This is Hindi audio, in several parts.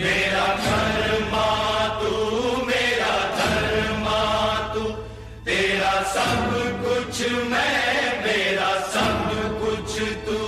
मेरा कर्मा तू, मेरा धर्मा तू, तेरा सब कुछ मैं, मेरा सब कुछ तू।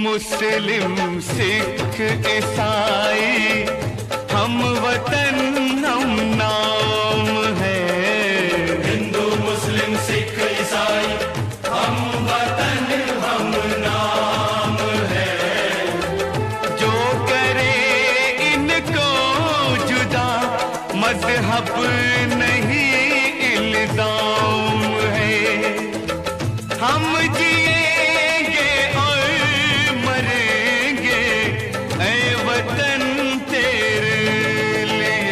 मुस्लिम सिख ईसाई हम वतन हम नाम है। हिंदू मुस्लिम सिख ईसाई हम वतन हम नाम है। जो करे इनको जुदा मजहब नहीं इल्जाम है। हम जिएंगे और मरेंगे ऐ वतन तेरे लिए।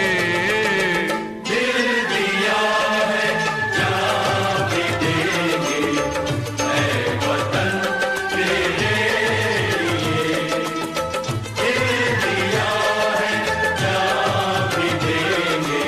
दिल दिया है जान भी देंगे ऐ वतन तेरे लिए। दिल दिया है जान भी देंगे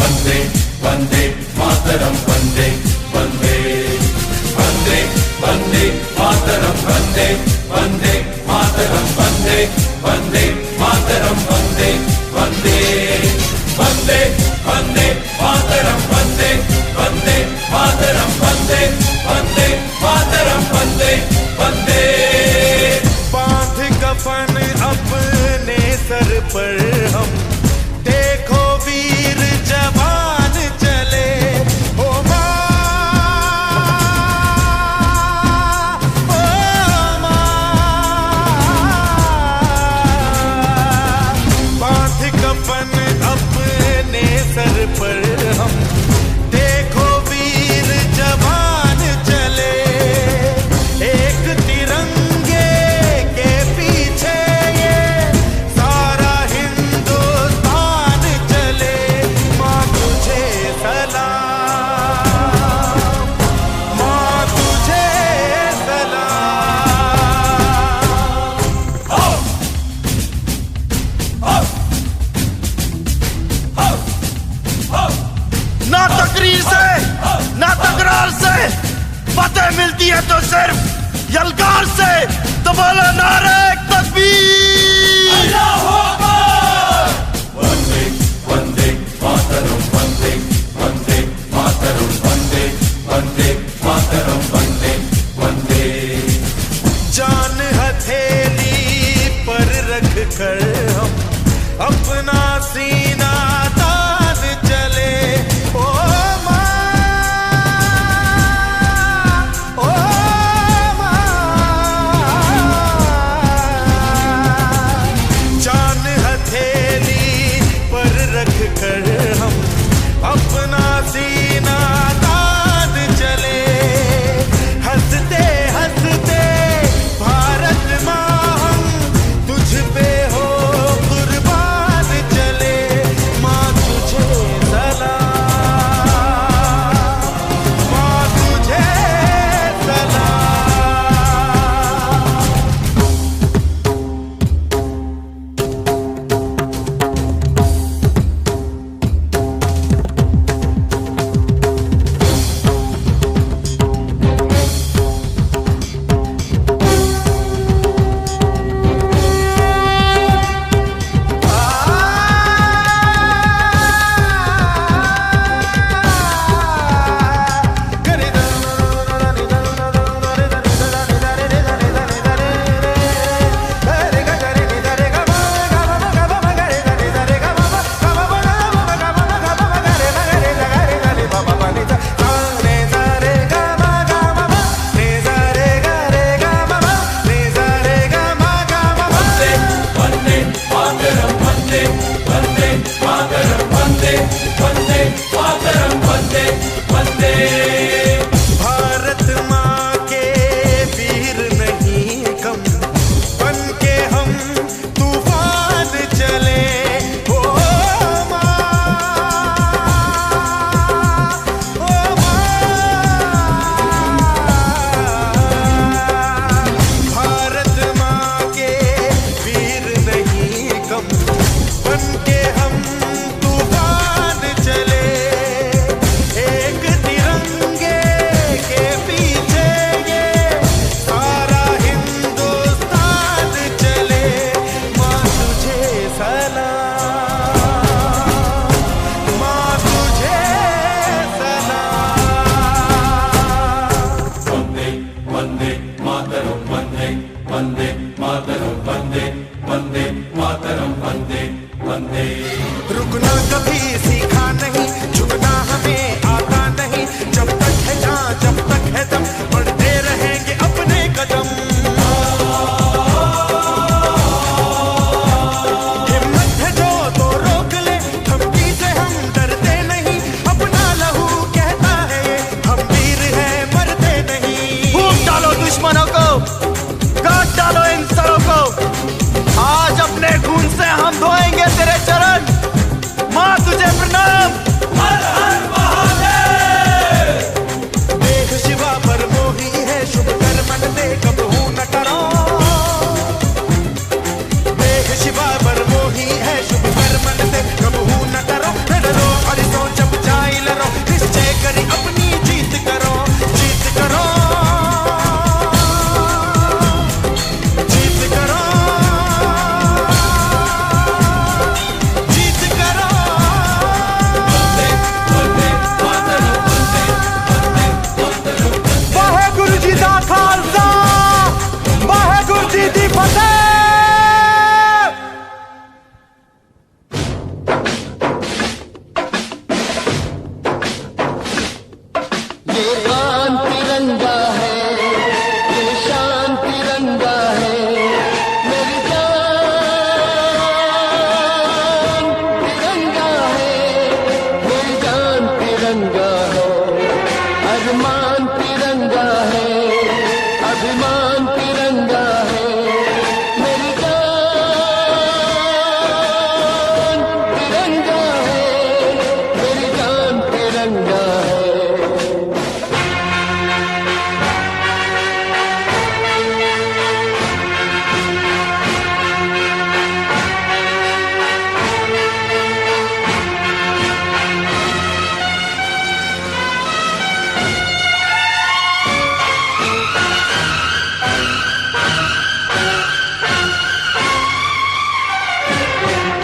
वंदे वंदे मातरम वंदे वंदे वंदे वंदे मातरम वंदे वंदे मातरम वंदे वंदे मातरम वंदे वंदे वंदे वंदे मातरम वंदे वंदे मातरम वंदे वंदे मातरम वंदे वंदे। बांध कफन अपने सर पर हम, देखो वीर जवान चले। ओ माँ, ओ माँ, बांध कफन अपने सर पर हम, देखो वीर जवान चले। एक तिरंगे के पीछे ये सारा हिंदुस्तान चले। माँ तुझे सलाम, माँ तुझे सलाम। ना तकरीर से ना तकरार से फतेह मिलती है तो सिर्फ यलगार से। तो बोलो नारे तकबीर। वंदे वंदे मातरम वंदे वंदे मातरम वंदे वंदे मातरम वंदे वंदे। जान हथेली पर रख कर हम अपना सीना तान चले। ओ माँ, ओ माँ, जान ये आन तिरंगा है, ये शान तिरंगा है, मेरी जान तिरंगा है, मेरी जान तिरंगा है, अरमान तिरंगा है, अभिमान तिरंगा है, मेरी जान तिरंगा है, मेरी जान तिरंगा है।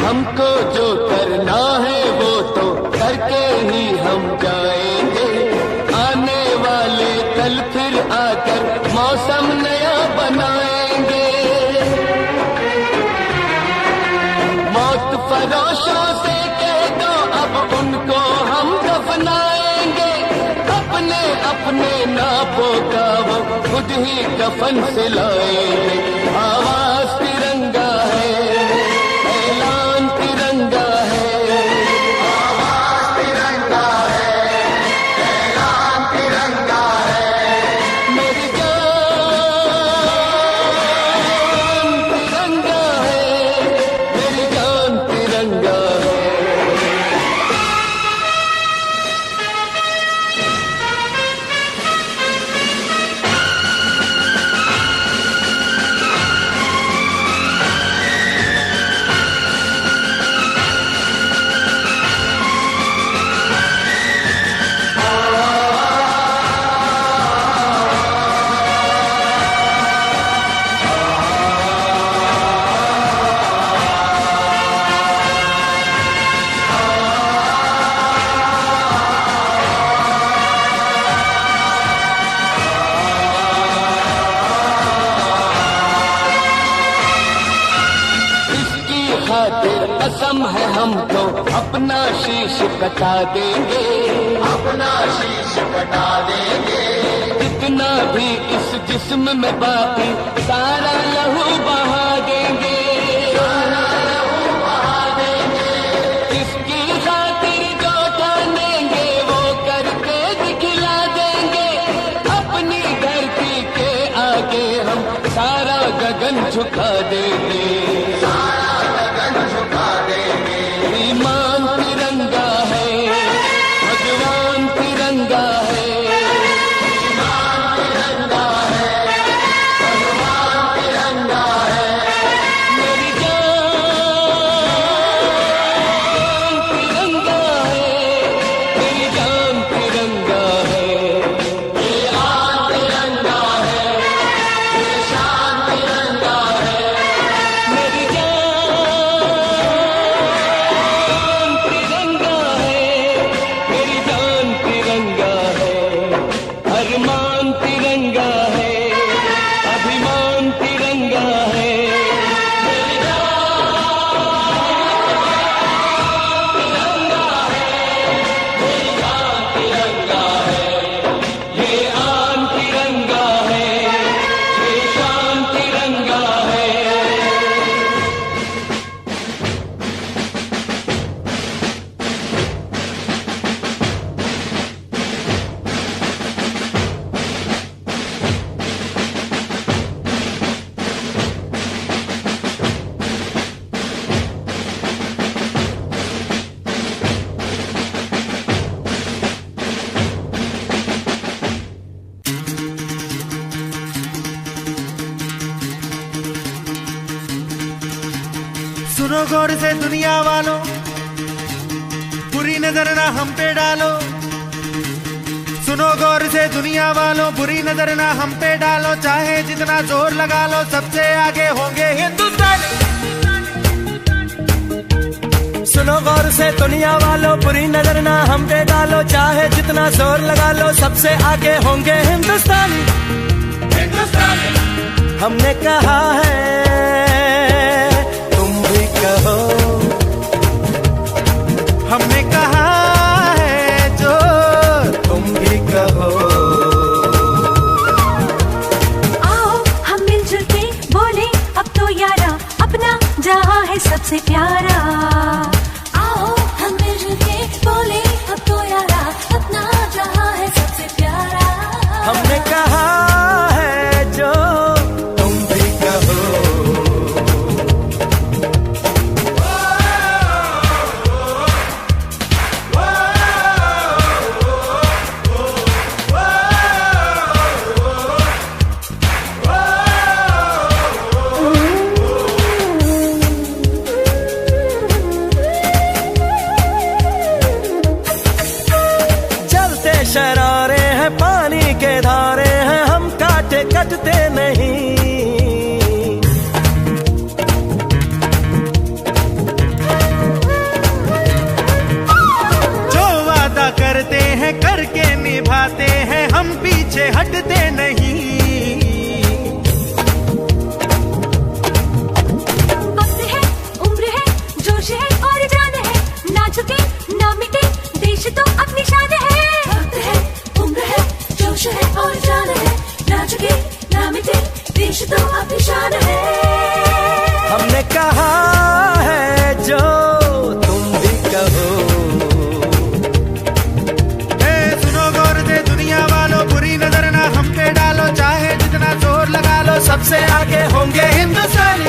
हमको जो करना है वो तो करके ही हम जाएंगे, आने वाले कल फिर आकर मौसम नया बनाएंगे। मौत फरोशों से कह दो अब उनको हम दफनाएंगे, अपने अपने नापों का वो खुद ही कफन सिलाएंगे। आवाज तिरंगा है, ऐलान तिरंगा है, आवाज तिरंगा है, ऐलान तिरंगा है, मेरी जान तिरंगा है, मेरी जान तिरंगा है। इसकी खातिर कसम है हमको अपना शीश कटा देंगे, अपना शीश कटा देंगे, जितना भी इस जिस्म में बाकी सारा लहू बहा देंगे, सारा लहू बहा देंगे। इसकी खातिर जो ठानेंगे वो करके दिखला देंगे, अपनी धरती के आगे हम सारा गगन झुका देंगे, सारा गगन झुका देंगे। ईमान तिरंगा है, भगवान तिरंगा है, ईमान तिरंगा है, भगवान तिरंगा है, मेरी जान तिरंगा है, मेरी जान तिरंगा है। ये आन तिरंगा है, ये शान तिरंगा है, मेरी जान तिरंगा है, मेरी जान तिरंगा है, अरमान तिरंगा है, अभिमान तिरंगा है, मेरी जान तिरंगा है, ये आन तिरंगा है, ये शान तिरंगा है। सुनो गौर से दुनिया वालों, बुरी नजर ना हम पे डालो। सुनो गौर से दुनिया वालों, बुरी नजर ना हम पे डालो, चाहे जितना जोर लगा लो सबसे आगे होंगे हिंदुस्तानी। सुनो गौर से दुनिया वालों, बुरी नजर ना हम पे डालो, चाहे जितना जोर लगा लो सबसे आगे होंगे हिंदुस्तानी। हमने कहा है तुम भी कहो, हमने कहा है जो तुम भी कहो। शरारे हैं, पानी के धारे हैं, हम काटे कटते नहीं। जो वादा करते हैं करके निभाते हैं, हम पीछे हटते नहीं। वक्त है, उम्र है, जोश है और जान है, ना झुके ना मिटे देश तो अपनी शान है। वक्त है, उम्र है, जोश है और जान है, ना झुके ना मिटे देश तो अपनी शान है। हमने कहा है जो तुम भी कहो। सुनो गौर से दुनिया वालों, बुरी नजर ना हम पे डालो, चाहे जितना जोर लगा लो, सबसे आगे होंगे हिंदुस्तानी।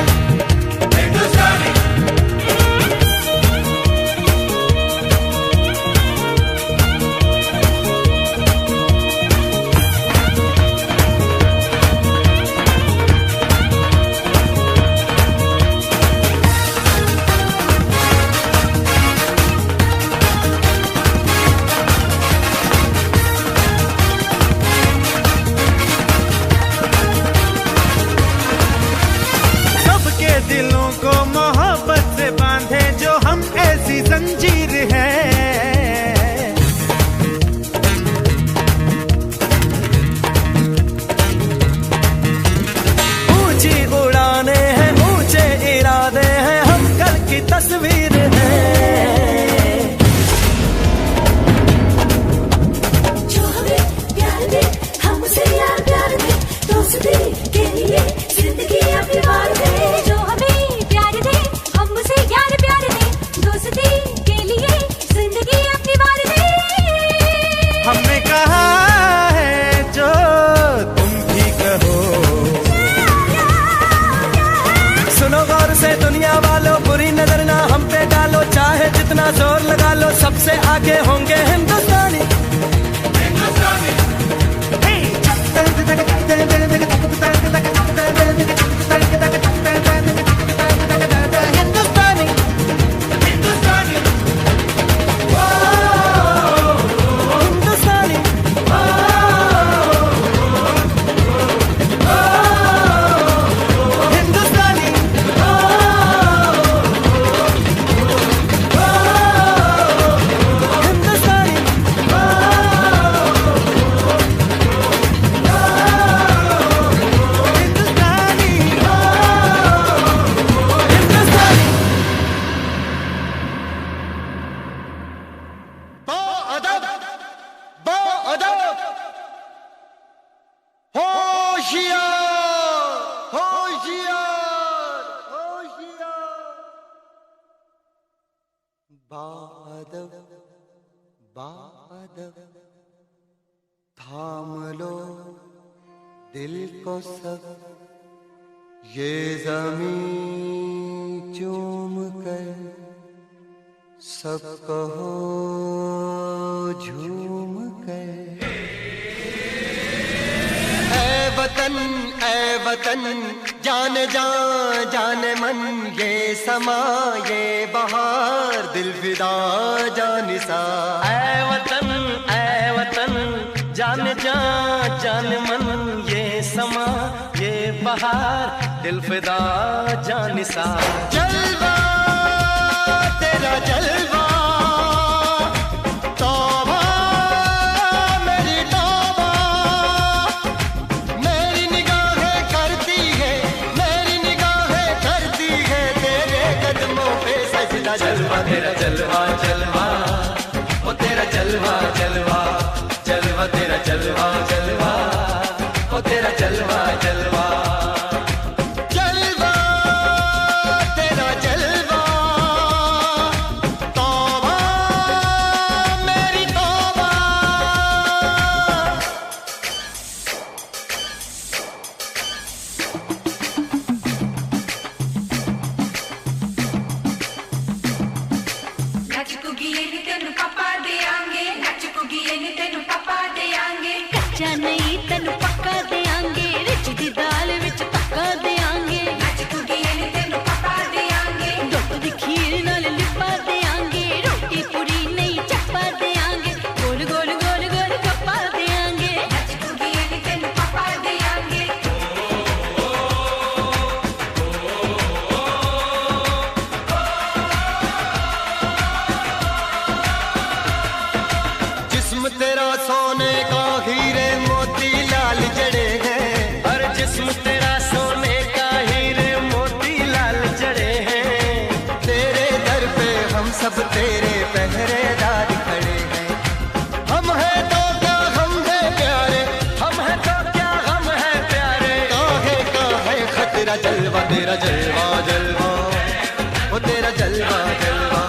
दिलों को मोहब्बत से बांधे जो हम ऐसी जंजीर है। ऊंची उड़ाने हैं, ऊंचे इरादे हैं, हम कल की तस्वीर है। जो हमें प्यार दे, हम उसे यार प्यार दे, दोस्ती के लिए जिंदगी अपनी वार दे। जो हमें प्यार दे, हम उसे यार प्यार दे, दोस्ती के लिए जिंदगी अपनी वार दे। हमने कहा है जो तुम भी कहो। सुनो गौर से दुनिया वालों, बुरी नजर ना हम पे डालो, चाहे जितना जोर लगा लो, सबसे आगे होंगे हिंदुस्तानी। बादल बादल थाम लो दिल को सब, ये ज़मीं चूम कर सब कहो झूम कर। ऐ वतन जान जान मन, ये समा ये बहार दिल फिदा जानिसा। ऐ वतन जान जान मन, ये समा ये बहार दिल फिदा जानिसा। जलवा तेरा जलवा, तौबा मेरी तौबा, मेरी निगाहें करती है तेरे कदमों पे सजदा। जलवा तेरा जलवा जलवा, ओ तेरा जलवा जलवा, जलवा तेरा जलवा जलवा, ओ तेरा जलवा जलवा। जलवा तेरा जलवा, तौबा मेरी तौबा। कच्चा नहीं तेन पक्का देंगे, रिच दी दाल विच पक्का देंगे। दुध दी खीर नाल लिपा देंगे, रोटी पूरी नहीं चप्पा देंगे। गोल गोल गोल गोल गप्पा जिस्म तेरा सोने का हीरे मोती लाल जड़े हैं, हर जिस्म तेरा सोने का हीरे मोती लाल जड़े हैं। तेरे दर पे हम सब तेरे पहरेदार खड़े हैं। हम हैं तो क्या हम हैं प्यारे, हम हैं तो क्या हम हैं प्यारे। काहे का है खतरा, जलवा तेरा जलवा जलवा, वो तेरा जलवा जलवा,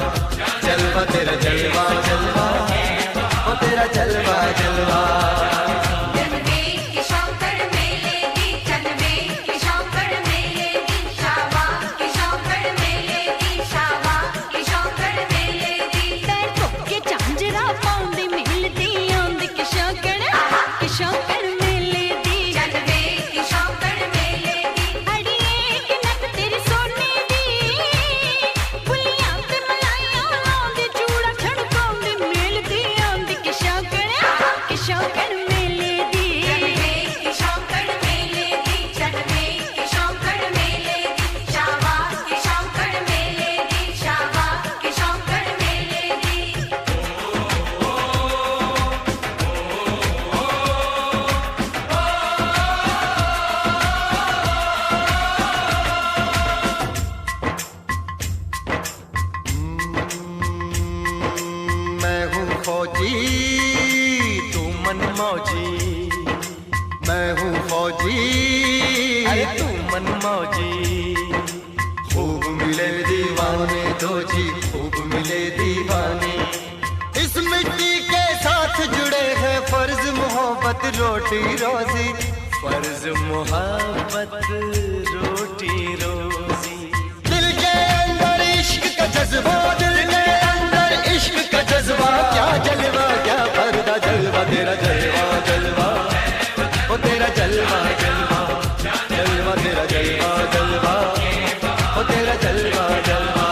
जलवा तेरा जलवा जलवा, वो तेरा जलवा जलवा। मैं हूँ फौजी, अरे तू मन मौजी। खूब मिले दीवाने दो जी, खूब मिले दीवाने। इस मिट्टी के साथ जुड़े हैं फर्ज मोहब्बत रोटी रोजी, फर्ज मोहब्बत रोटी रोजी। दिल के अंदर इश्क का जज्बा, दिल के अंदर इश्क का जज्बा। क्या जलवा क्या पर्दा, जलवा तेरा जलवा जलवा, वो तेरा जलवा जलवा, जलवा तेरा जलवा जलवा, वो तेरा जलवा जलवा।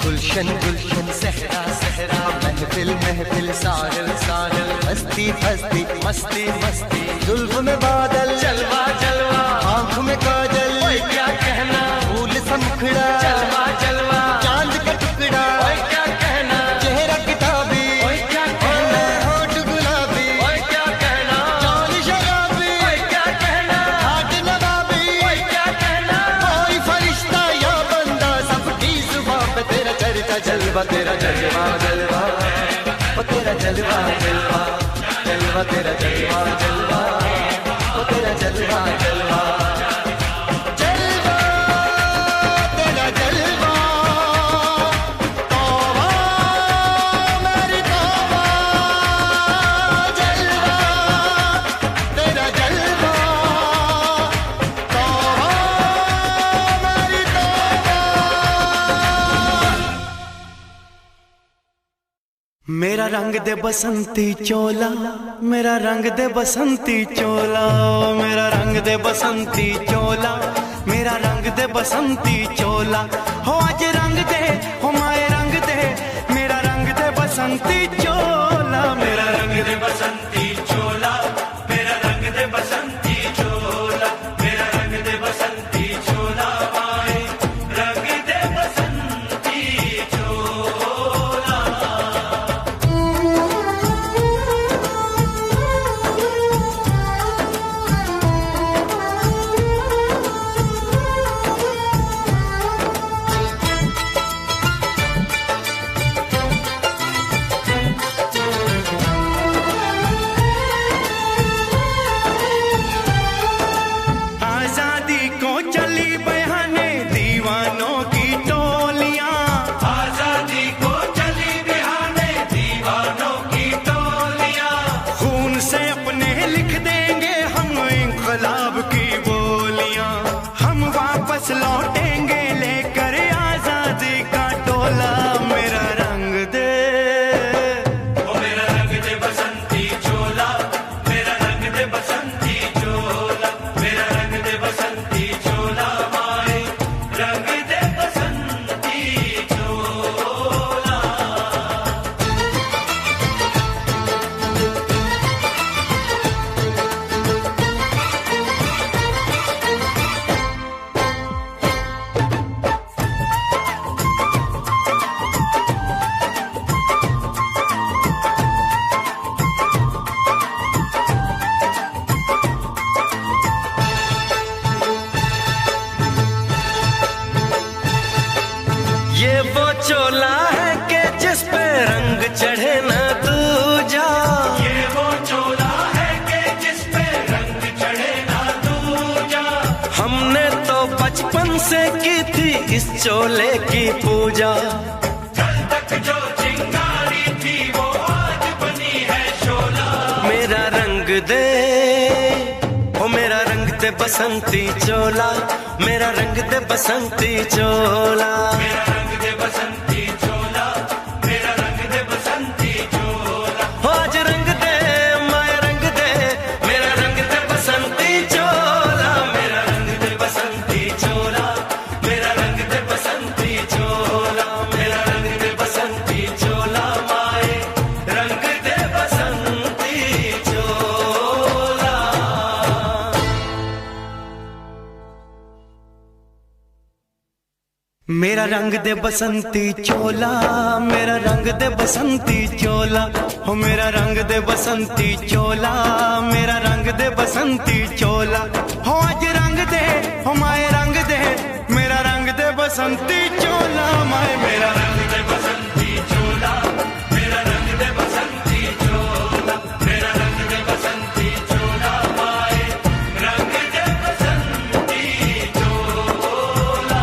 गुलशन गुलशन सहरा सहरा, महफिल महफिल साहिल साहिल, हस्ती हस्ती मस्ती मस्ती। जुल्फ में बादल, जलवा जलवा, आँख में काजल, ओए क्या कहना, फूल सा मुखड़ा, जलवा जलवा, चांद का टुकड़ा, ओए क्या कहना, चेहरा किताबी, ओए क्या कहना, होठ गुलाबी, ओए क्या कहना, चाल शराबी, ओए क्या कहना, हाथ नवाबी, ओए क्या कहना। कोई फरिश्ता या बंदा, सबकी जुबां पे तेरा चर्चा, जलवा तेरा जलवा जलवा, वो तेरा जलवा जलवा, जलवा तेरा जलवा जलवा, वो तेरा जलवा जलवा। जलवा तेरा जलवा, तौबा मेरी तौबा। जलवा तेरा जलवा, तौबा मेरी तौबा। मेरा रंग दे बसंती चोला, मेरा रंग दे बसंती चोला, मेरा रंग दे बसंती चोला, मेरा रंग दे बसंती चोला। हो आज रंग दे, हो माए रंग दे, मेरा रंग दे बसंती चोला, मेरा रंग दे बसंती चोला, मेरा रंग दे बसंती चोला, मेरा रंग दे बसंती चोला, माए रंग दे बसंती चोला। वो चोला है कि जिस पे रंग चढ़े न दूजा, ये वो चोला है कि जिस पे रंग चढ़े ना दूजा। हमने तो बचपन से की थी इस चोले की पूजा। कल तक जो चिंगारी थी वो आज बनी है शोला। मेरा रंग दे, ओ मेरा रंग दे बसंती चोला, मेरा रंग दे बसंती चोला, मेरा रंग दे बसंती चोला, मेरा रंग दे बसंती चोला। हो आज रंग दे माया रंग दे, मेरा रंग दे बसंती चोला, मेरा रंग दे बसंती चोला, मेरा रंग दे बसंती चोला, मेरा रंग दे बसंती चोला, माए रंग दे बसंती चोला। मेरा रंग दे बसंती चोला, मेरा रंग दे बसंती चोला, हो मेरा रंग दे बसंती चोला, मेरा रंग दे बसंती चोला। हो आज रंग दे, हो माए रंग दे, मेरा रंग दे बसंती चोला, माए मेरा रंग दे बसंती चोला, मेरा रंग दे बसंती चोला, मेरा रंग दे बसंती चोला, माए रंग दे बसंती चोला।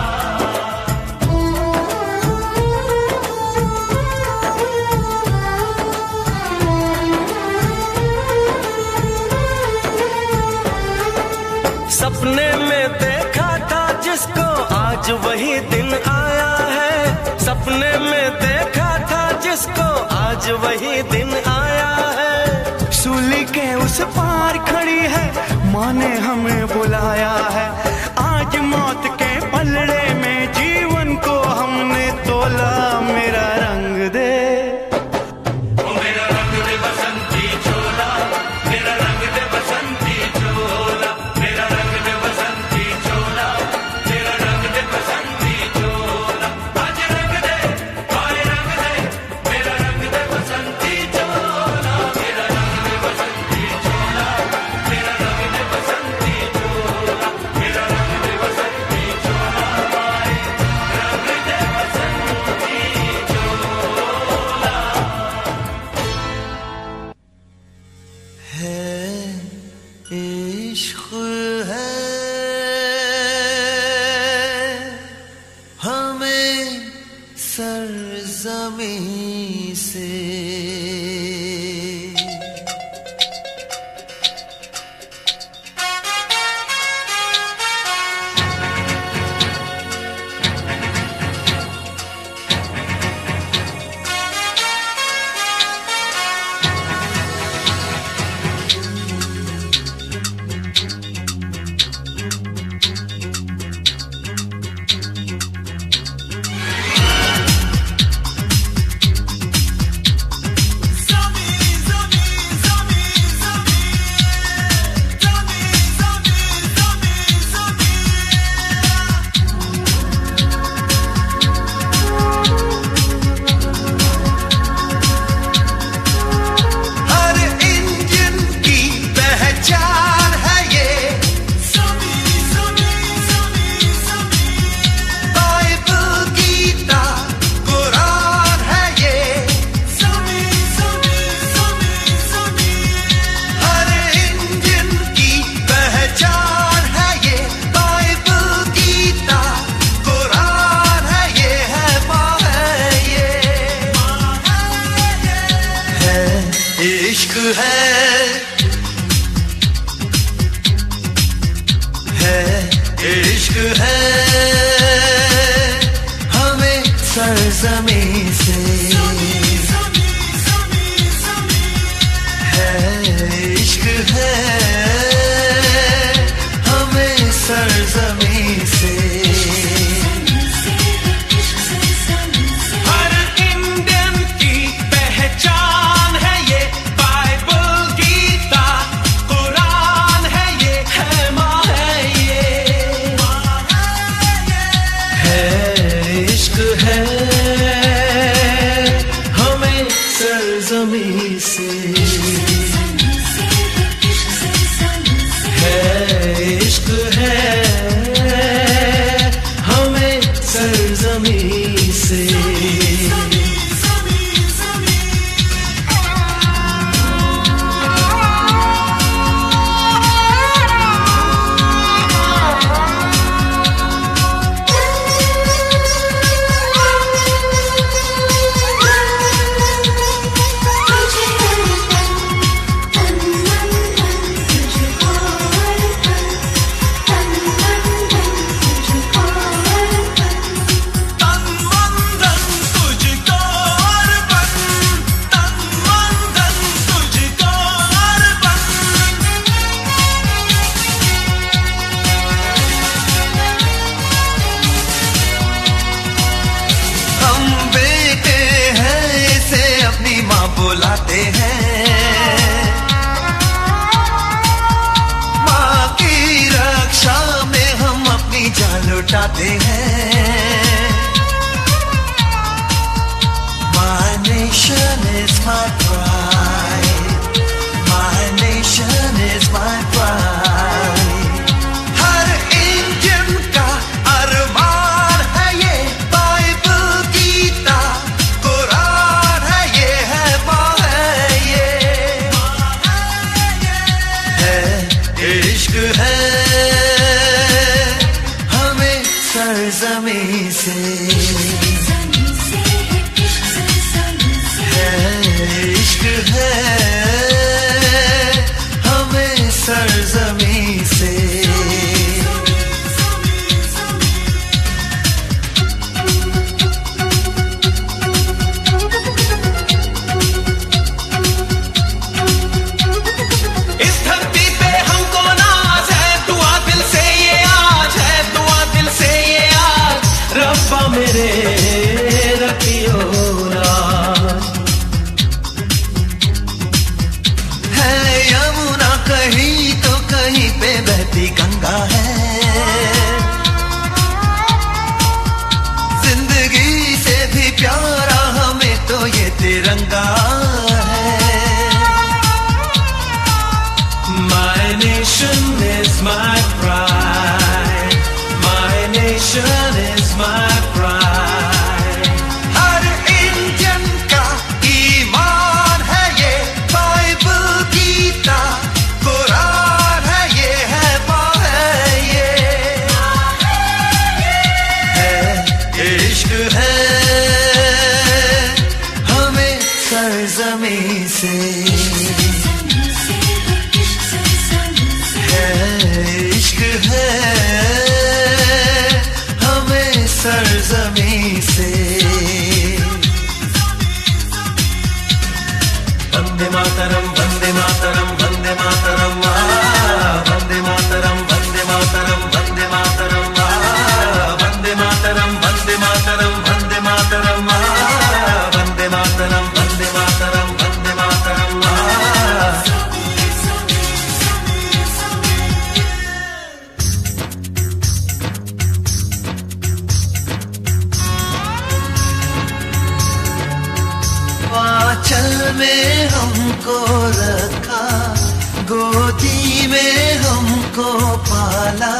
सपने में देखा था जिसको आज वही दिन आया है, सपने में देखा था जिसको आज वही दिन आया है। सूली के उस पार खड़ी है, माँ ने हमें बुलाया है। आज मौत के पलड़े में जीवन को हमने तोला। मेरा रंग दे, ओ मेरा रंग दे बसंती चोला, मेरा रंग दे बसंती चोला, मेरा रंग दे बसंती चोला, मेरा रंग दे बसंती चोला। आज रंग दे माए रंग दे, मेरा रंग दे बसंती चोला, मेरा रंग दे बसंती चोला, मेरा रंग दे बसंती चोला, मेरा रंग दे बसंती चोला, माए रंग दे बसंती चोला। है इश्क है हमें सरज़मीं से। इश्क है इश्क है हमें सरज़मीं से। है इश्क है हमें सरज़मीं से। हर इंडियन की पहचान है ये, बाइबल गीता कुरान है ये, है माँ है ये। है इश्क है हमें सरज़मीं से। है इश्क है हमें सरज़मीं से। बुलाते हैं। माँ की रक्षा में हम अपनी जान लुटाते हैं। My nation is my pride. My nation is my pride. Her Indian का अरमान है ये, बाइबल गीता कुरान है ये, है माँ है ये, है इश्क है हमें सरजमी से, इश्क है हमें सरजमी से। इस धरती पे हमको नाज है, दुआ दिल से ये आज है, दुआ दिल से ये आज, रब्बा मेरे रखियो राज। यमुना कहीं तो कहीं पे बहती गंगा है, जिंदगी से भी प्यारा हमें तो ये तिरंगा है। My nation is my pride. My nation is my pride. Her Indian का ईमान है ये, बाइबल गीता कुरान है ये, है माँ है ये, है इश्क है हमें सरजमी से, है इश्क है हमें सरजमी से। वंदे मातरम वंदे मातरम वंदे मातरम वंदे मातरम वंदे मातरम वंदे मातरम वंदे मातरम वंदे मातरम वंदे मातरम वंदे मातरम वंदे मातरम वंदे मातरम। आंचल में हमको रखा, गोदी में हमको पाला,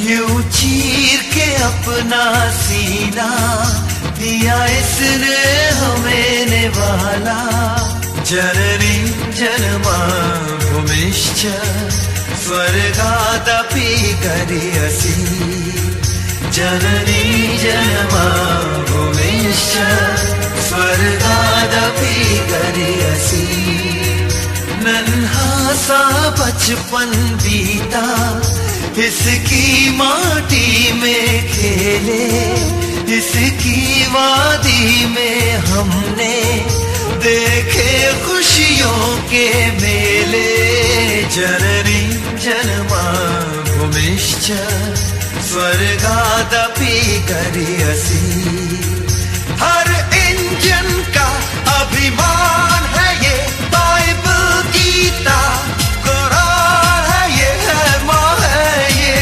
यूं चीर के अपना सीना दिया इसने हमें निवाला। जननी जन्मा भूमिश्च स्वर्गादपि गरीयसी, जननी जन्मा भूमिश्च स्वर्गादपि गरीयसी। नन्हा सा बचपन बीता इसकी माटी में खेले, इसकी वादी में हमने देखे खुशियों के मेले। जननी जन्मा भूमिश्च स्वर्गादपि गरीयसी। हर इंडियन का अभिमान है ये, बाइबल गीता कुरान है ये, है माँ है ये,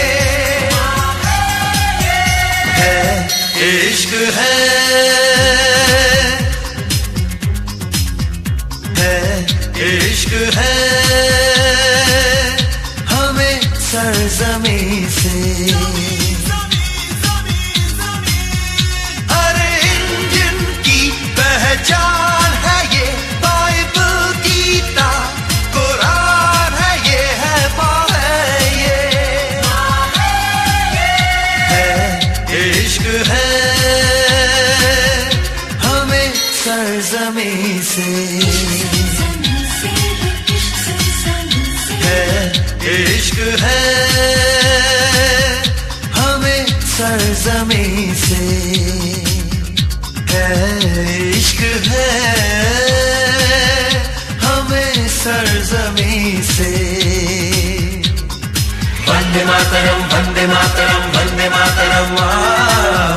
है इश्क है इश्क है हमें सरजमी से। पहचान है ये, बाइबल गीता कुरान है ये, है माँ है ये, है इश्क है हमें सरजमी से, है इश्क है हमें सरजमी से, इश्क है हमें सरजमी से। Vande Mataram Vande Mataram Vande Mataram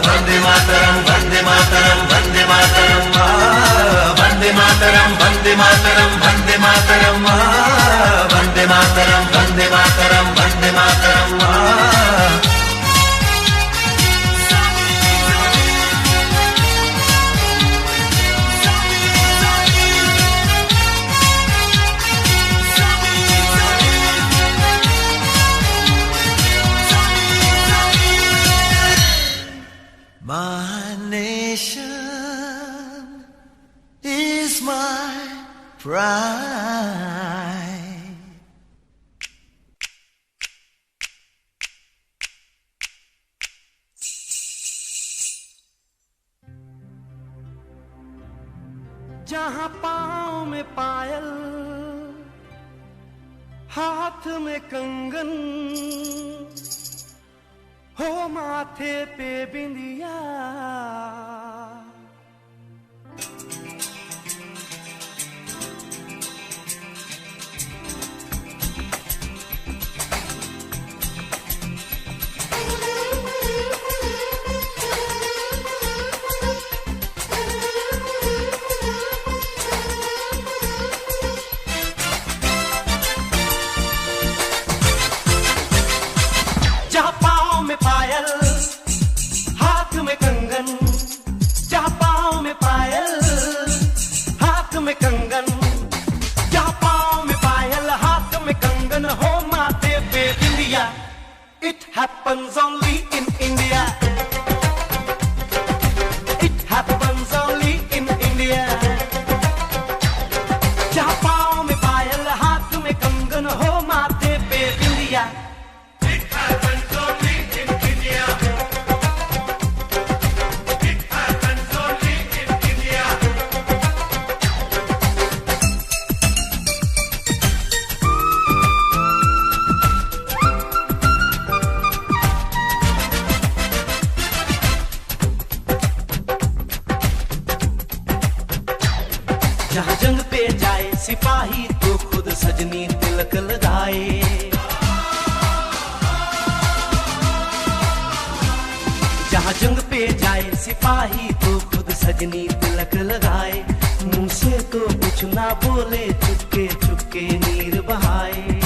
Vande Mataram Vande Mataram Vande Mataram Vande Mataram. Vande Mataram Vande Mataram Vande Mataram Vande Mataram Vande Mataram My nation is my pride. जहाँ पाँव में पायल, हाथ में कंगन, हो माथे पे बिंदिया, जहाँ पाँव में पायल, हाथ में कंगन, जहाँ पाँव में पायल, हाथ में कंगन, जहाँ पाँव में पायल, हाथ में कंगन, हो माथे पे बिंदिया. It happens only in India. It happens only in India. जहाँ पाँव में पायल, हाथ में कंगन, हो माथे पे बिंदिया. जहाँ जंग पे जाए सिपाही तो खुद सजनी तिलक लगाए. जहाँ जंग पे जाए सिपाही तो खुद सजनी तिलक लगाए. मुंह से तो कुछ ना बोले, चुपके चुपके नीर बहाए.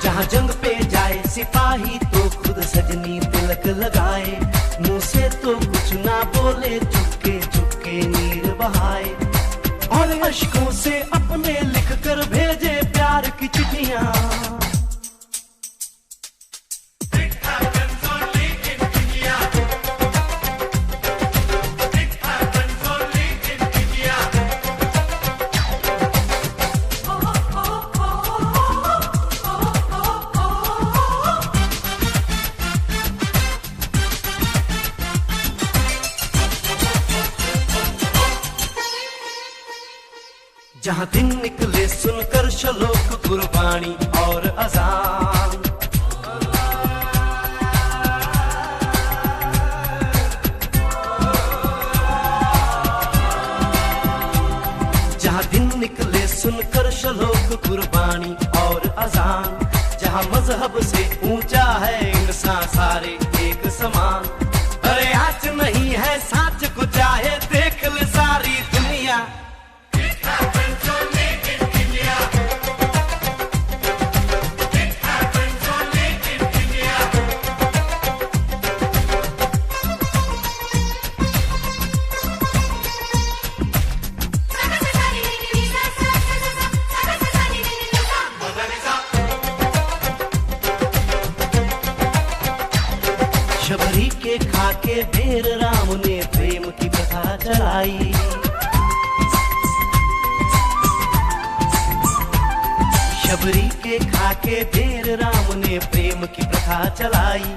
जहाँ जंग पे जाए सिपाही तो खुद सजनी तिलक लगाए. मुंह से तो कुछ ना बोले, चुपके चुपके नीर बहाए. और अश्कों से अपने लिख कर भेजे प्यार की चिट्ठियां. जहाँ दिन निकले सुनकर श्लोक गुरबाणी और अजान. जहाँ दिन निकले सुनकर श्लोक गुरबानी और अजान. जहाँ मजहब से ऊंचा है इंसान सारे एक समान. अरे आज नहीं है साच को चाहे देख ले सारी दुनिया. शबरी के खाके ढेर राम ने प्रेम की कथा चलाई. शबरी के खाके ढेर राम ने प्रेम की प्रथा चलाई.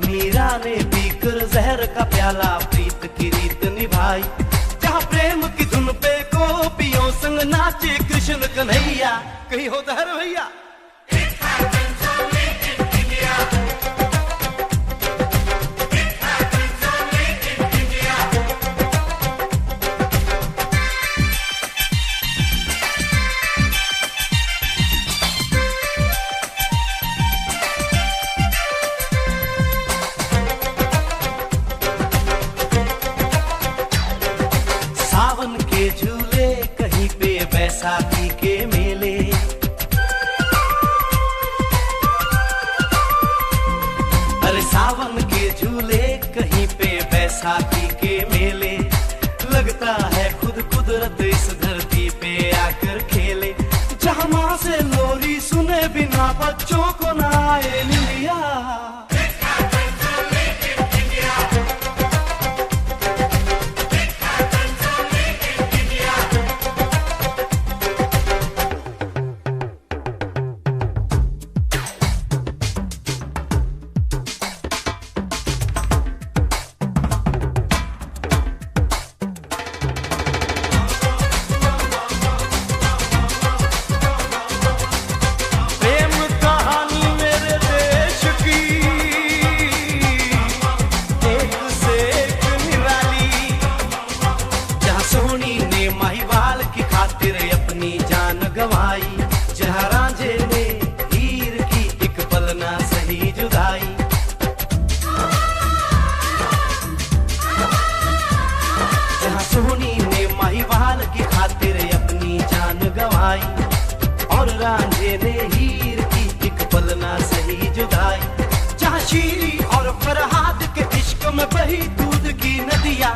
मीरा ने पीकर जहर का प्याला प्रीत की रीत निभाई. जहाँ प्रेम की धुन पे गोपियों संग नाचे कृष्ण कन्हैया. कहीं होता है भैया. बैसाखी के मेले। अरे सावन के झूले कहीं पे बैसाखी के मेले। लगता है खुद कुदरत इस धरती पे आकर खेले। जहाँ माँ से लोरी सुने बिना बच्चों को ना आए निलिया। जहाँ रांझे ने हीर की एक पल ना सही जुदाई। जहाँ सोनी ने महिवाल की खातिर अपनी जान गंवाई और रांझे ने हीर की एक पल ना सही जुदाई। जहाँ शीरी और फरहाद के इश्क में बही दूध की नदियाँ।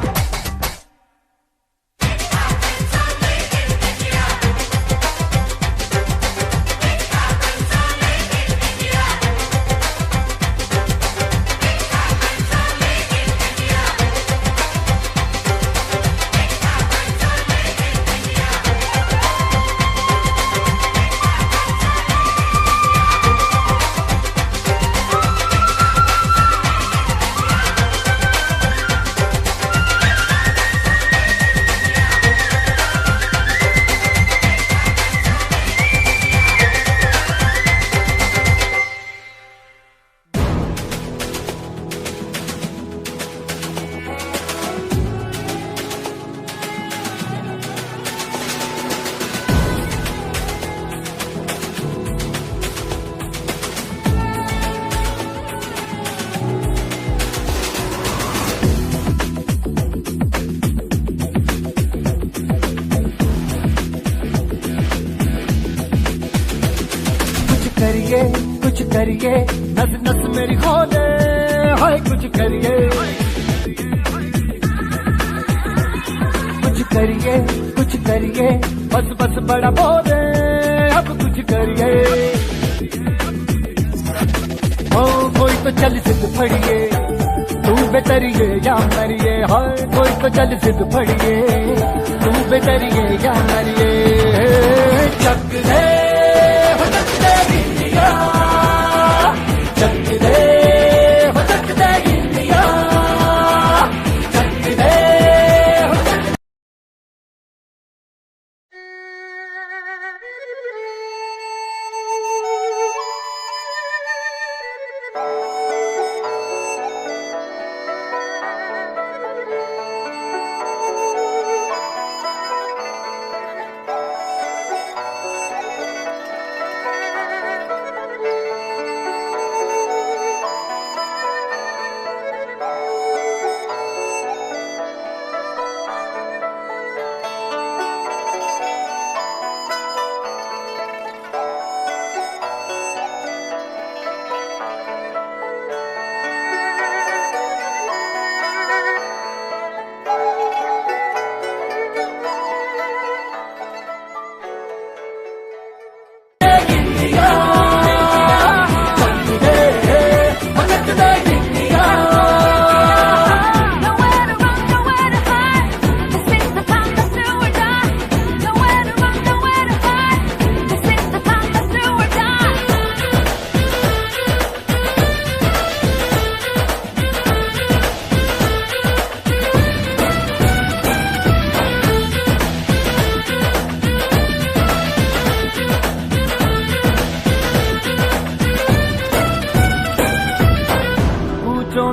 कुछ करिए नस नस मेरी खोले। हाय कुछ करिए कुछ करिए बस बस बड़ा बोले। अब कुछ करिए ओ कोई तो चल सिद्ध फड़िए। तू बेतरिए या मरिए। हाय कोई तो चल सिद्ध फड़िए। तू बेतरिए या मरिए। चक दे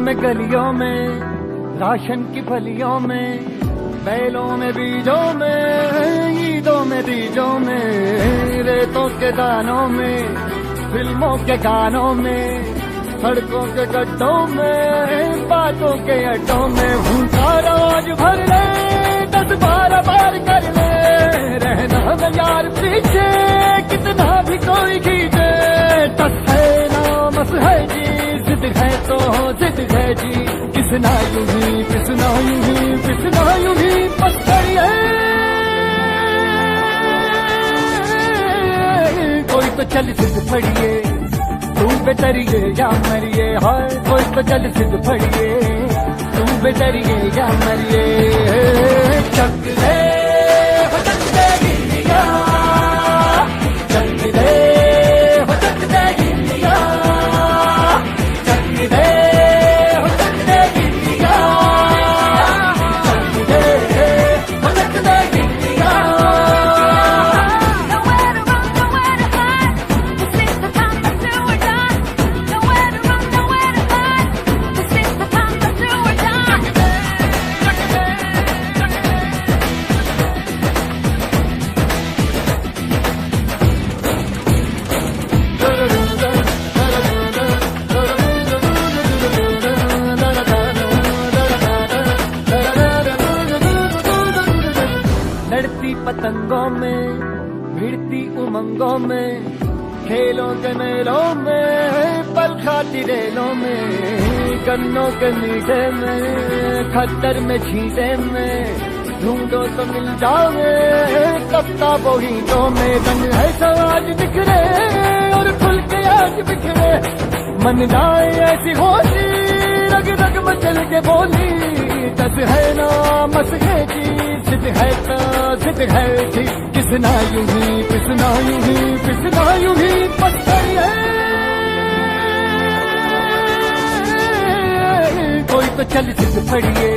में गलियों में राशन की फलियों में बैलों में बीजों में ईदों में बीजों में रेतों के दानों में फिल्मों के गानों में सड़कों के गड्ढों में, बातों के अड्डों में भूखा रोज भर ले, 10-12 बार कर ले, रहना में यार पीछे कितना भी कोई खींचे। तस है ना मस है जी, जिद है तो जिद है जी, किसना यूं ही पिसना यूं ही पिसना यूं ही पत्थर है। कोई तो चल सिद्ध फड़िए, तू बेतरिए या मरिए, हाय कोई तो चल सिद्ध फड़िए, तू बेतरिए या मरिए। चक दे हो चक दे गिलिया, चक दे हो चक दे गिलिया, चक दे हो चक दे गिलिया, चक दे हो चक दे गिलिया। लड़ती पतंगों में, भिड़ती उमंगों में, खेलों के मेलों में, पल खाती रेलों में, गन्नों के मीठे में, खद्दर में छींटे में, ढूंढो तो मिल जाओगे किताबों गीतों में। रंग है समाज बिखरे और खुल के आज बिखरे, मन जाए ऐसी होली, रग रग मचल के बोली। दस है ना मस है जी, जिद है तो जिद है जी, किसना यूं ही पिसना यूं ही पिसना यूं ही पत्थर है। कोई तो चल सिद्ध फड़िए,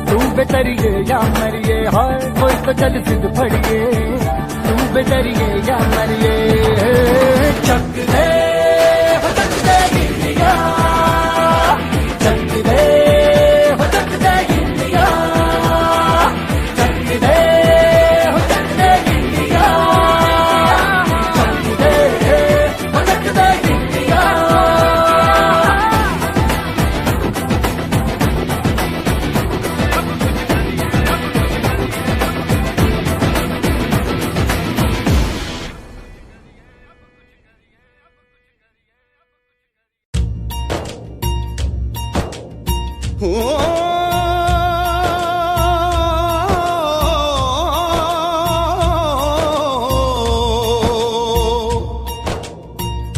तू बेतरिए या मरिए, हाय कोई तो चल सिद्ध फड़िए, तू बेतरिए या मरिए। चक दे हो चक दे गिलिया, चक दे हो चक दे गिलिया, चक दे हो चक दे गिलिया, चक दे हो चक दे गिलिया।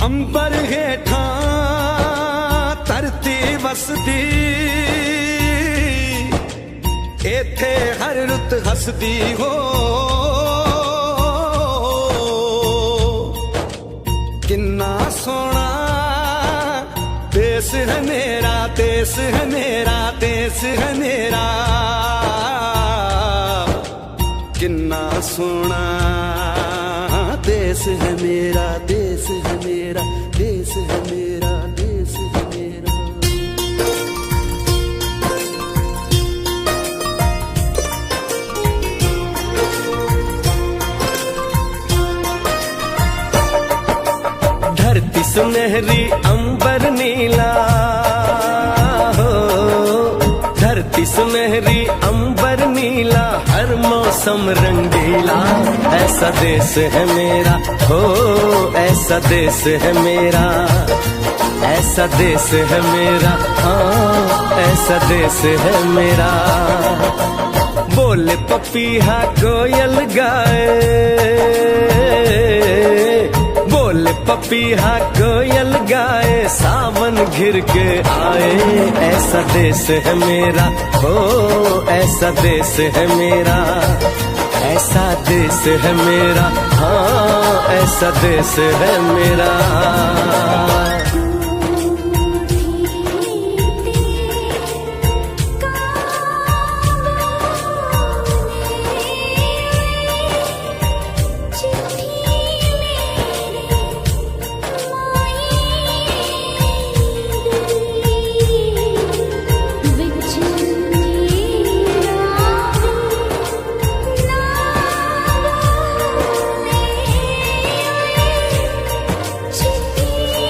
अंबर हेठा धरती वसदी, एथे हर रुत हसदी हो। किन्ना सोना देश है मेरा, देश है मेरा, देश है मेरा। किन्ना सोना देश है मेरा, देश है मेरा, देश है मेरा, देश है मेरा। धरती सुनहरी अंबर नीला हो, धरती सुनहरी अंबर नीला, हर मौसम रंगीला। ऐसा देश है मेरा हो, ऐसा देश है मेरा, ऐसा देश है मेरा, हाँ ऐसा देश है मेरा। बोले पपीहा कोयल गाए, बोले पपीहा कोयल गाए, सावन घिर के आए। ऐसा देश है मेरा हो, ऐसा देश है मेरा, ऐसा देश है मेरा, हाँ ऐसा देश है मेरा। चिट्ठी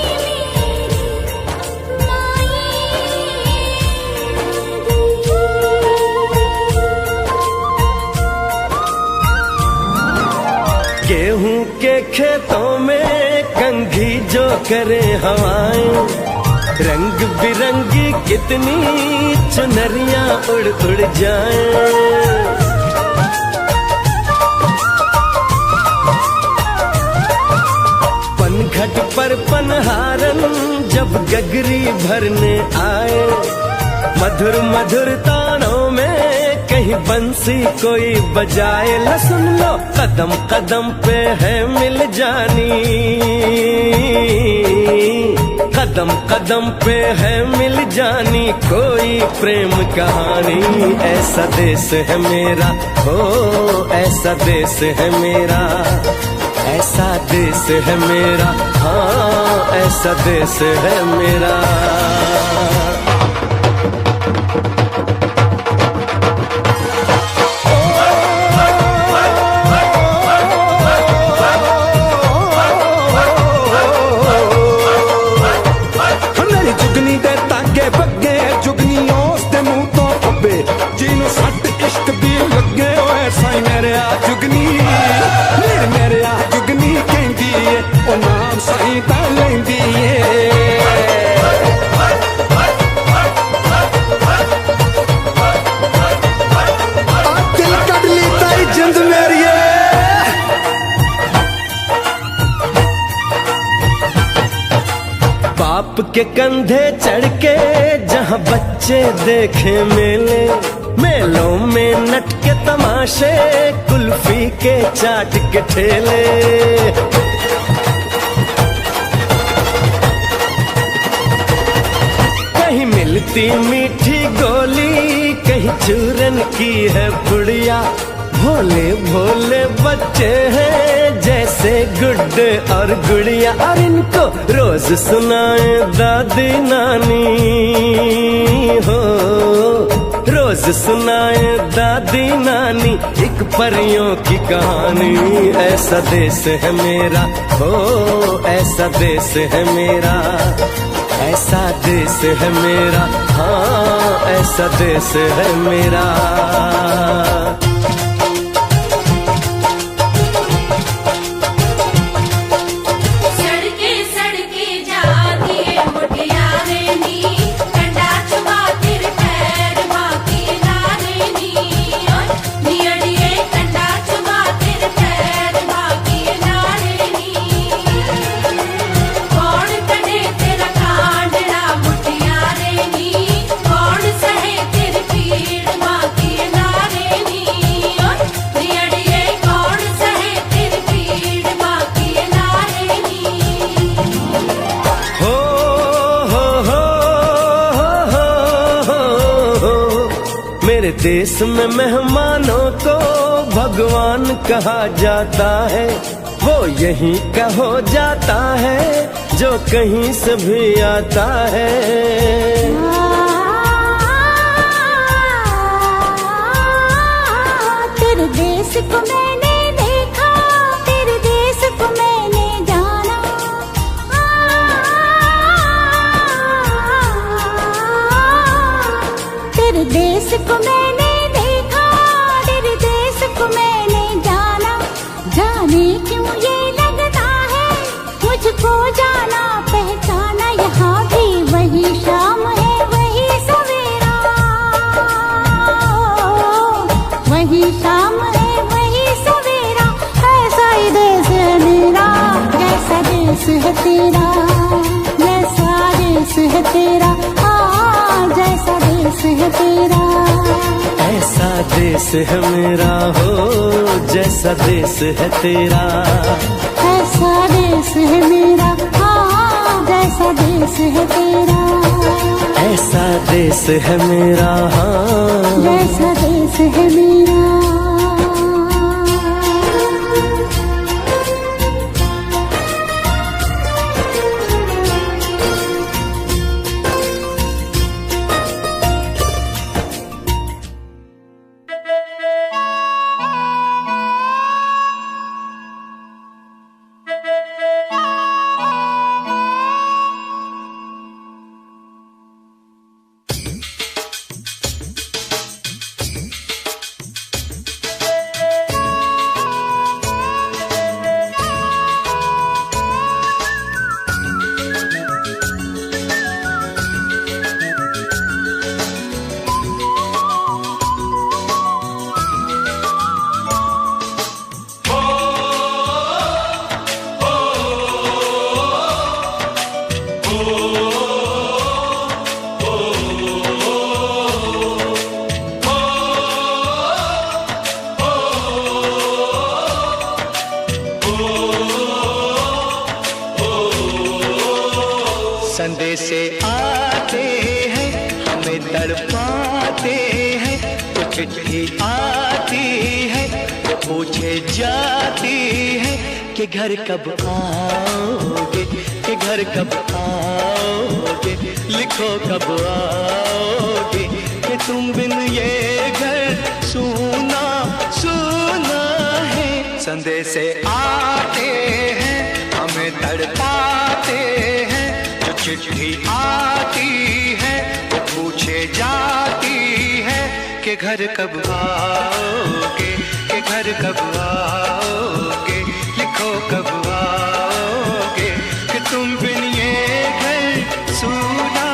जो करे हवाएं, रंग बिरंगी कितनी चुनरियां उड़ उड़ जाएं। घट पर पनहारन जब गगरी भरने आए, मधुर मधुर तानों में कहीं बंसी कोई बजाए। ल सुन लो कदम कदम पे है मिल जानी, कदम कदम पे है मिल जानी कोई प्रेम कहानी। ऐसा देश है मेरा, हो ऐसा देश है मेरा, ऐसा देश है मेरा, हाँ ऐसा देश है मेरा। मेरी जुगनी दे ताके बगे, जुगनी उस दे मुंह तो पब्बे, जिन्हों सट इश्क दी लगे ओए साई मेरे आ जुगनी, मेरे आ जुगनी कहंदी ए ओ नाम साई ता लैंदी ए। दिल कट ली ताई जिंद मेरी ए। बाप के कंधे चढ़ के जहाँ बच्चे देखे मेले, मेलों में नट के तमाशे, कुल्फी के चाट के ठेले। कहीं मिलती मीठी गोली, कहीं चूरन की है पुड़िया। भोले भोले बच्चे हैं जैसे गुड्डे और गुड़िया, और इनको रोज सुनाए दादी नानी, हो रोज सुनाए दादी नानी एक परियों की कहानी। ऐसा देश है मेरा, हो ऐसा देश है मेरा, ऐसा देश है मेरा, हाँ ऐसा देश है मेरा। मेरे देश में मेहमानों को भगवान कहा जाता है, वो यहीं का हो जाता है जो कहीं से भी आता है। तेरे देश को मैंने देखा, तेरे देश को मैंने जाना, तेरे देश को मैंने देखा, तेरे देश को मैंने जाना। जाने क्यों ये लगता है मुझको जाना पहचाना, यहाँ भी वही शाम है वही सवेरा, वही शाम है वही सवेरा। ऐसा ही देश है मेरा, जैसा देश है तेरा, जैसा देश है तेरा, हाँ जैसा देश है तेरा। ऐसा देश है मेरा, हो जैसा देश है तेरा, ऐसा देश है मेरा, हाँ जैसा देश है तेरा। ऐसा देश है मेरा, हाँ जैसा देश है मेरा। संदेशे आते हैं हमें तड़पाते हैं, तो चिट्ठी आती है तो पूछे जाती है कि घर कब आओगे, कि घर कब आओगे, लिखो कब आओगे, कि तुम बिन ये घर सूना सूना है। संदेशे आते हैं हमें तड़पाते हैं, जो चिट्ठी आती है वो पूछे जाती है कि घर कब आओगे, कि घर कब आओगे, लिखो कब आओगे, कि तुम बिन ये घर सूना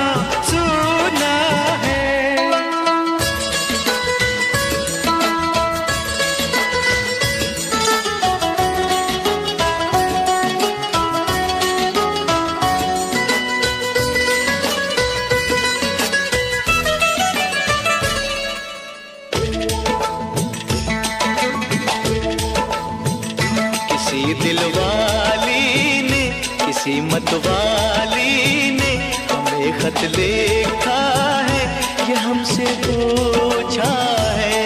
सूना है। दिलवाली ने किसी मतवाली ने हमें खत लिखा है, ये हमसे पूछा है।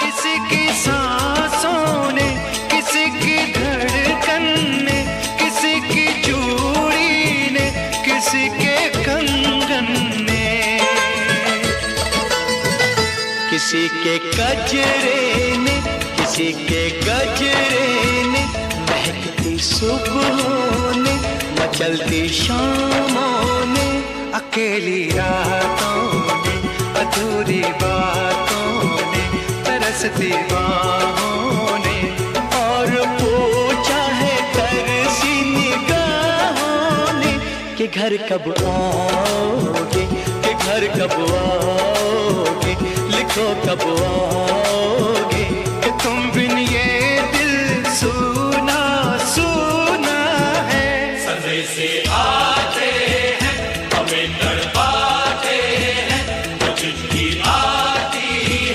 किसी की सांसों ने, किसी की धड़कन ने, किसी की चूड़ी ने, किसी के कंगन ने, किसी के कजरे ने, किसी के गजरे ने, महकती सुबहों ने, मचलती शामों ने, अकेली रातों ने, अधूरी बातों ने, तरसती बाहों ने, और पूछा है तरसी निगाहों ने कि घर कब आओगे, कि घर कब आओगे, लिखो कब आओगे, तुम बिन ये दिल सूना सूना है। संदेशे आते हैं हमें तड़पाते हैं, तो चिट्ठी आती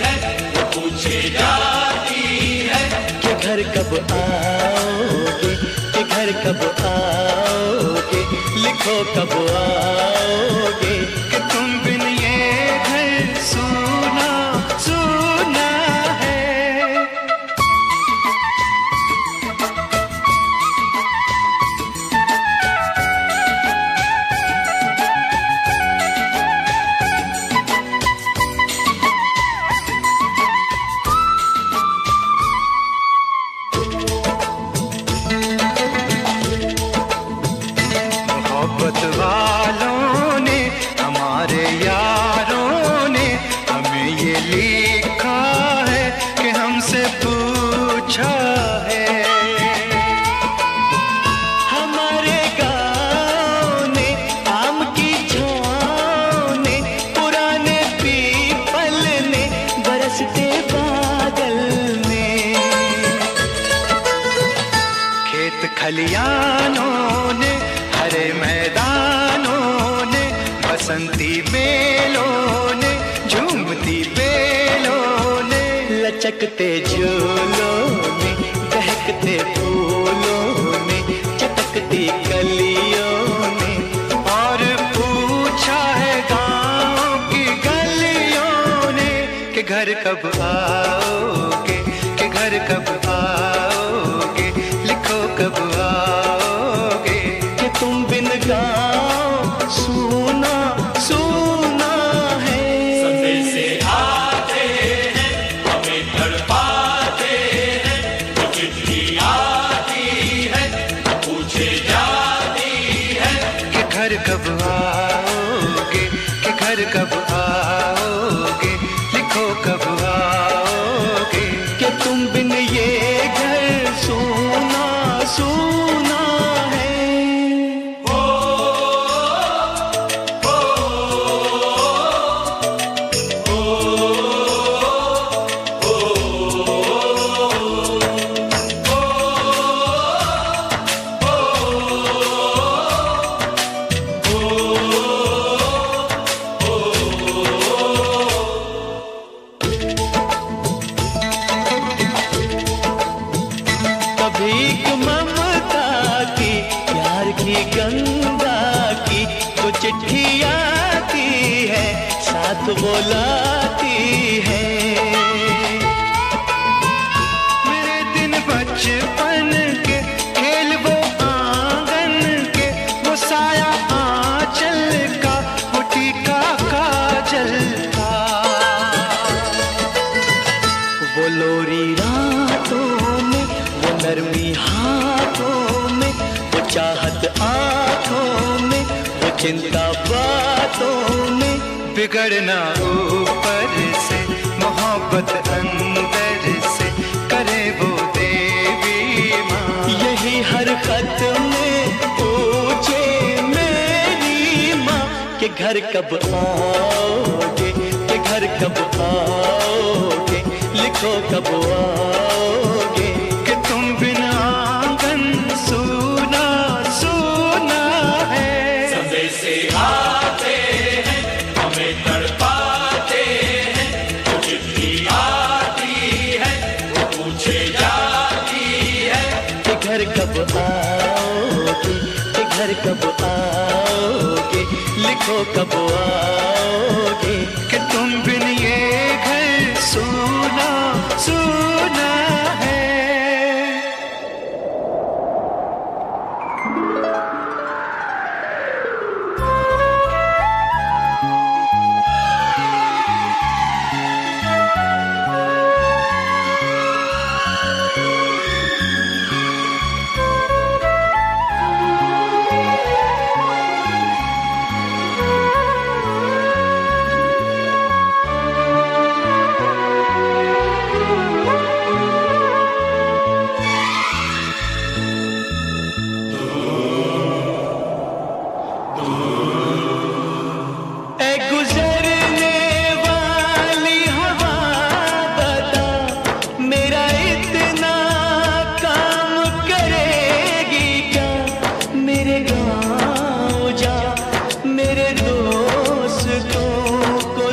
है तो पूछे जाती है कि घर कब आओगे, कि घर कब आओगे, लिखो कब आओगे, कि तुम बिन ये घर सूना सूना है। मोहब्बत वालों ने, हमारे यारों ने हमें ये लिखा है कि हमसे पूछा है। हमारे गाँव ने, आम की छाँव ने, पुराने पीपल ने, बरसते बादल ने, खेत खलियानों ने, हरे मैदानों ने, बसंती बेलों ने, झूमती बेलों ने, लचकते झूलों ने, बहकते फूलों ने, चटकती कलियों ने, और पूछा है गाँव की गलियों ने कि घर कब आओगे, कि घर कब आओगे, लिखो कब आओगे, कि तुम बिन गाँव सूना सूना है। संदेशे आते हैं हमें तड़पाते हैं, तो चिट्ठी आती है तो पूछे जाती है कि घर कब आओगे, कि घर कब आओगे, लिखो कब आओगे, कि तुम बिन ये घर गंगा की जो चिट्ठी आती है साथ बोलाती है। मेरे दिन बचपन के खेल वो आंगन के, वो साया आंचल का, वो टीका काजल का, वो लोरी रातों में, वो नरमी हाथों में, वो चाहत आंखों में, वो चिंता बातों में। बिगड़ना ऊपर से मोहब्बत अंदर से करे वो देवी माँ। यही हर खत में पूछे मेरी माँ कि घर कब आओगे, कि घर कब आओगे, लिखो कब आओगे। कि तुम बिना आंगन सूना सूना है। संदेशे आते हैं हमें तड़पाते हैं, वो चिट्ठी आती है वो पूछे जाती है कि घर कब आओगे, कि घर कब आओगे, लिखो कब आओगे। कि तुम बिन ये घर सूना सूना है।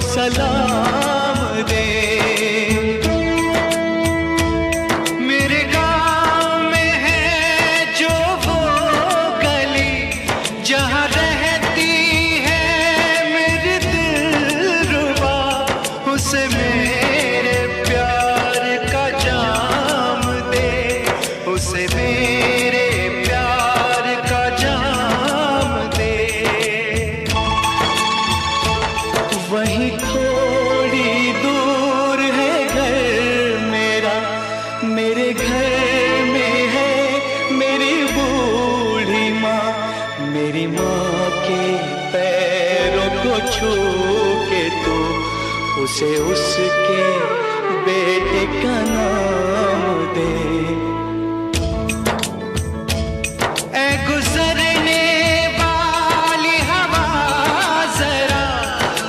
सलाम दे। मेरे गाँव में है जो वो गली जहाँ रहती है मेरी दिलरुबा, उसे मेरे प्यार का जाम दे, उसे मेरे प्यार का जाम दे। वहीं थोड़ी दूर है घर मेरा, मेरे घर में है मेरी बूढ़ी माँ। मेरी माँ के पैरों को छू के तू उसे उसके बेटे का नाम दे। ऐ गुजरने वाली हवा जरा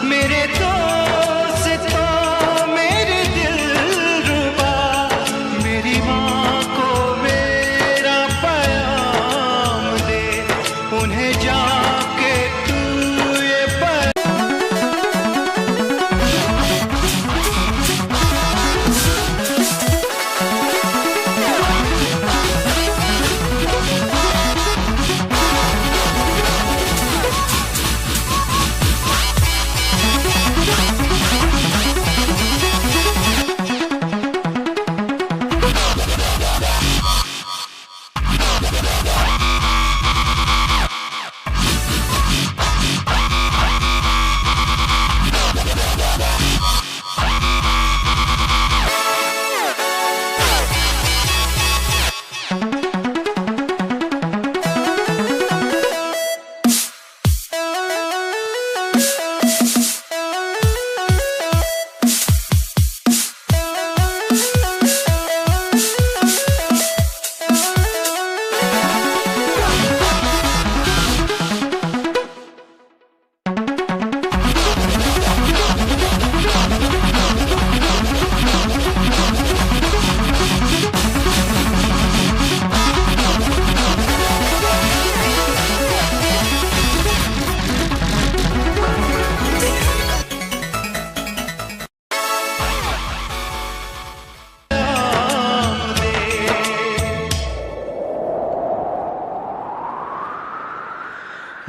मेरे दोस्तों मेरे दिलरुबा, मेरी माँ को मेरा पैगाम दे, उन्हें जाके तू ये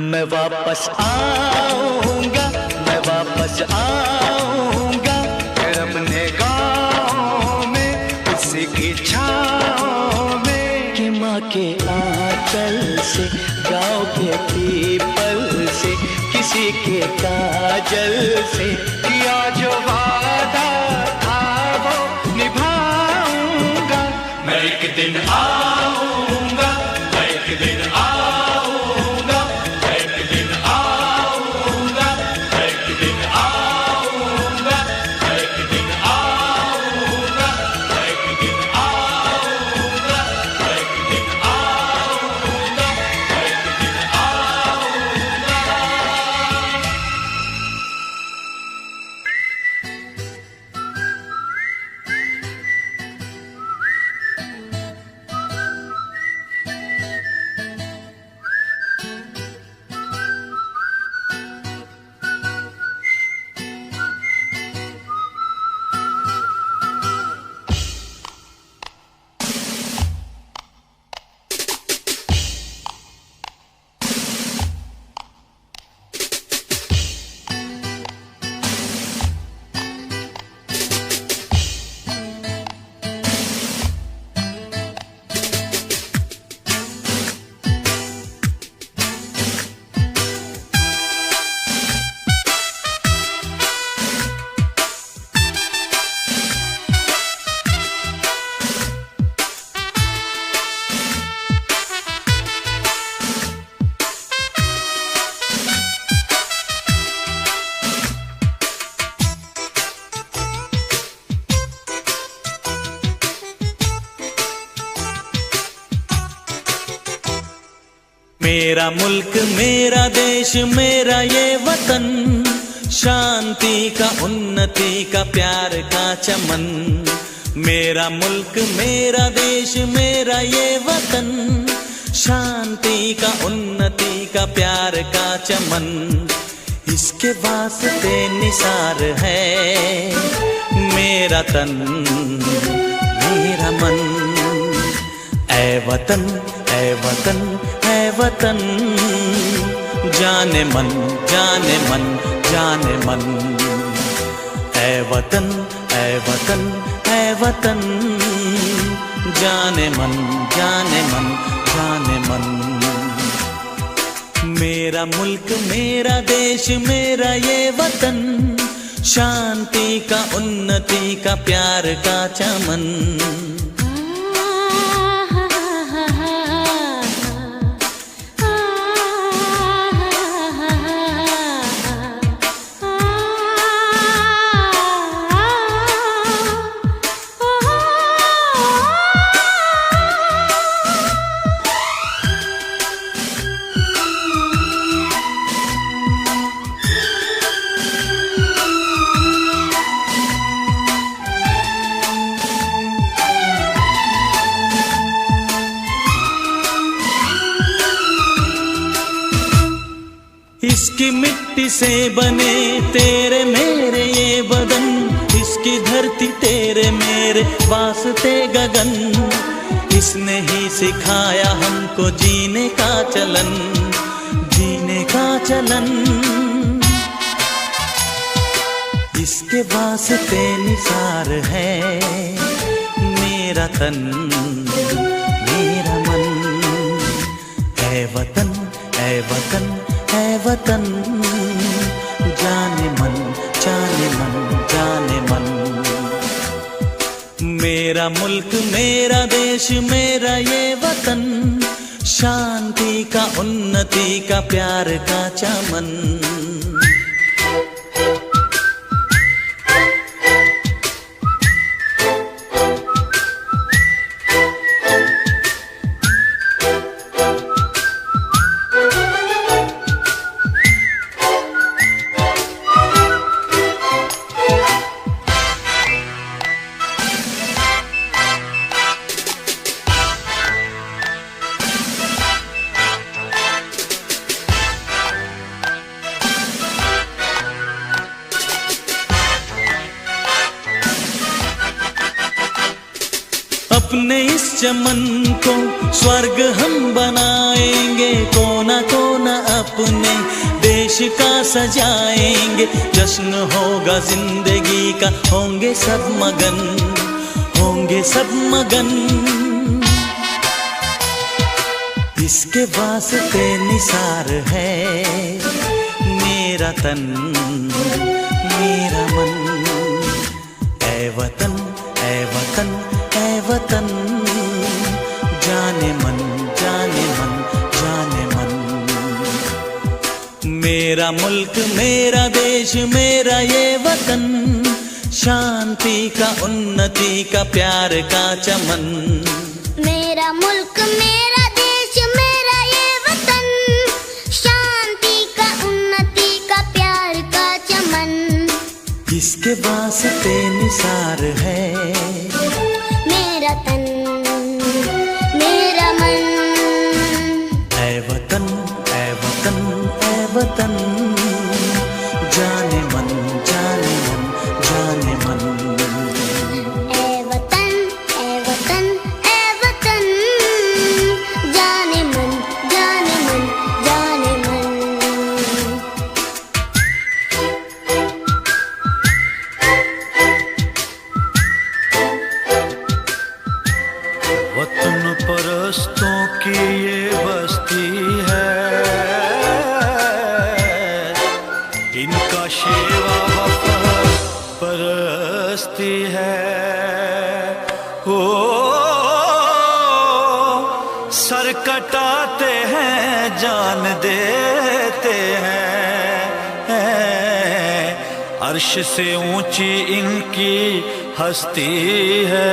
मैं वापस आऊंगा, मैं वापस आऊंगा, फिर अपने गाँव में उसी की छाँव में, कि माँ के आंचल से, गाँव के पीपल से, किसी के काजल से किया जो वादा था वो निभाऊंगा। मैं एक दिन आऊंगा, मैं एक दिन आऊंगा, मैं एक दिन आऊंगा, मैं एक दिन आऊंगा, मैं एक दिन आऊंगा, मैं एक दिन आऊंगा, मैं एक दिन आऊंगा, मैं एक दिन आऊंगा। मेरा मुल्क मेरा देश मेरा ये वतन, शांति का उन्नति का प्यार का चमन। मेरा मुल्क मेरा देश मेरा ये वतन, शांति का उन्नति का प्यार का चमन। इसके वास्ते निसार है मेरा तन मेरा मन। ऐ वतन ऐ वतन ऐ वतन, जाने मन जाने मन जाने मन। ऐ वतन ऐ वतन ऐ वतन, जाने मन जाने मन जाने मन। मेरा मुल्क मेरा देश मेरा ये वतन, शांति का उन्नति का प्यार का चमन। इसकी मिट्टी से बने तेरे मेरे ये बदन, इसकी धरती तेरे मेरे वास्ते गगन। इसने ही सिखाया हमको जीने का चलन, जीने का चलन। इसके वास्ते निसार है मेरा तन मेरा मन। ऐ वतन ऐ वतन ऐ वतन, जाने मन जाने मन जाने मन। मेरा मुल्क मेरा देश मेरा ये वतन, शांति का उन्नति का प्यार का चमन। अपने इस चमन को स्वर्ग हम बनाएंगे, कोना कोना अपने देश का सजाएंगे, जश्न होगा जिंदगी का, होंगे सब मगन, होंगे सब मगन। इसके वास्ते निसार है मेरा तन मेरा मन। ऐ वतन ऐ वतन ऐ वतन, जाने मन जाने मन जाने मन। मेरा मुल्क मेरा देश मेरा ये वतन, शांति का उन्नति का प्यार का चमन। मेरा मुल्क मेरा देश मेरा ये वतन, शांति का उन्नति का प्यार का चमन। इसके वास्ते निसार है मेरा तन मेरा मन। ऐ वतन ऐ वतन ऐ वतन, जाने मन जाने मन जाने मन। ऐ वतन ऐ वतन ऐ वतन, जाने मन जाने मन जाने मन। वतन परस्तों की ये बस्ती है, इनका शेवा वफा परस्ती है। ओ सर कटाते हैं जान देते हैं, अर्श से ऊंची इनकी हस्ती है।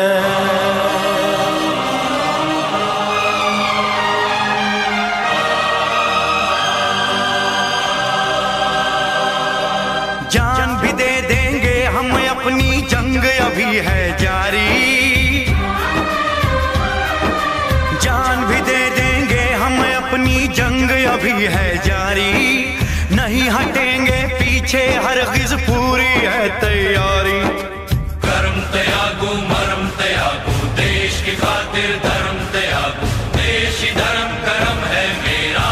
जान भी दे देंगे हम अपनी जंग अभी है जारी, जान भी दे देंगे हम अपनी जंग अभी है जारी। नहीं हटेंगे पीछे हरगिज़ पूरी है तैयारी। कर्म त्यागो मरम त्यागो, देश की खातिर धर्म त्यागो, देश ही धर्म करम है मेरा,